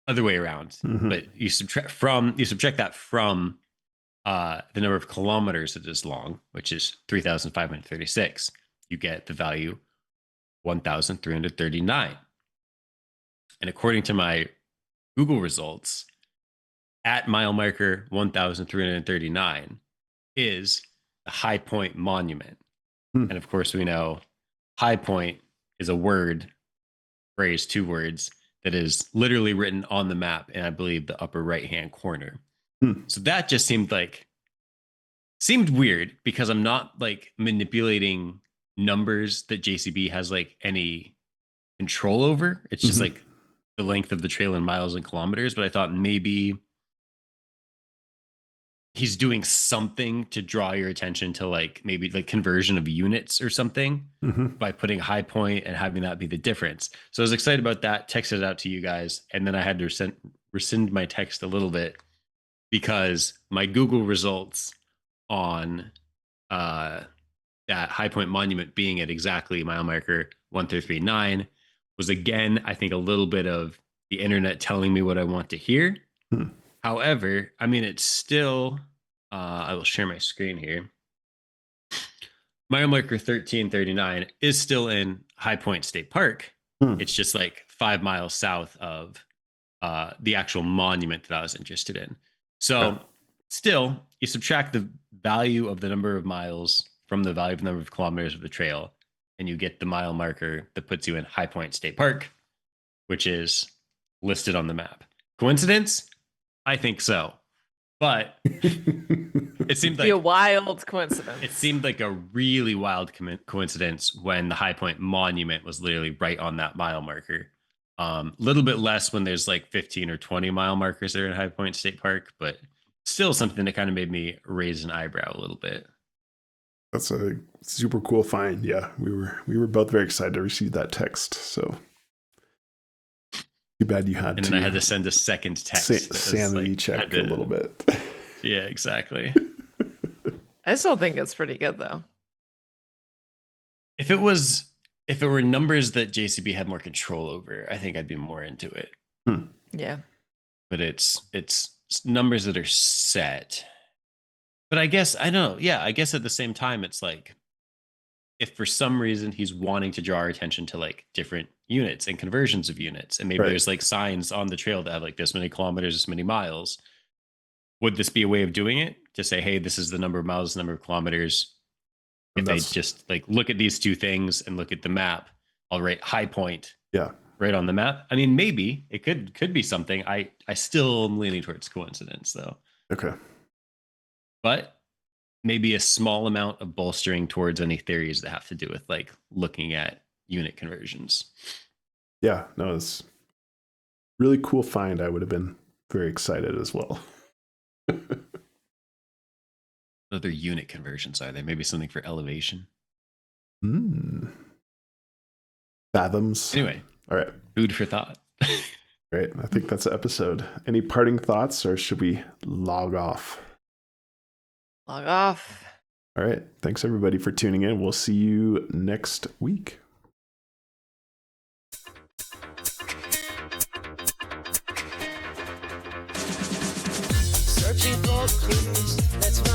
other way around, mm-hmm. but you subtract that from the number of kilometers it is long, which is 3,536, you get the value 1,339. And according to my Google results, at mile marker 1,339 is the High Point Monument. And of course, we know High Point is a phrase, 2 words, that is literally written on the map in, I believe, the upper right-hand corner. So that just seemed weird because I'm not like manipulating numbers that JCB has like any control over. It's just like the length of the trail in miles and kilometers. But I thought maybe he's doing something to draw your attention to like maybe like conversion of units or something by putting High Point and having that be the difference. So I was excited about that, texted it out to you guys, and then I had to rescind my text a little bit because my Google results on that High Point Monument being at exactly mile marker 1,339 was, again, I think a little bit of the internet telling me what I want to hear. However, I mean, it's still, I will share my screen here. Mile marker 1339 is still in High Point State Park. It's just like 5 miles south of the actual monument that I was interested in. So still, you subtract the value of the number of miles from the value of the number of kilometers of the trail, and you get the mile marker that puts you in High Point State Park, which is listed on the map. Coincidence? I think so. But it seemed like a wild coincidence. It seemed like a really wild coincidence when the High Point Monument was literally right on that mile marker. Little bit less when there's like 15 or 20 mile markers there in High Point State Park, but still something that kind of made me raise an eyebrow a little bit. That's a super cool find. Yeah, we were both very excited to receive that text. So too bad you had and then I had to send a second text. Sanity check a little bit. Yeah, exactly. I still think it's pretty good though. If it were numbers that JCB had more control over, I think I'd be more into it. Yeah. But it's numbers that are set. But I guess, I don't know. Yeah, I guess at the same time, it's like, if for some reason he's wanting to draw our attention to like different units and conversions of units, and maybe there's like signs on the trail that have like this many kilometers, this many miles, would this be a way of doing it? To say, hey, this is the number of miles, the number of kilometers. If they just like look at these two things and look at the map, I'll write High Point right on the map. I mean, maybe it could be something. I still am leaning towards coincidence though. Okay. But maybe a small amount of bolstering towards any theories that have to do with like looking at unit conversions. Yeah, no, it's really cool find. I would have been very excited as well. Other unit conversions are there? Maybe something for elevation. Fathoms. Anyway, all right. Food for thought. Great. I think that's the episode. Any parting thoughts, or should we log off? Log off. All right. Thanks everybody for tuning in. We'll see you next week. searching for clues. Let's find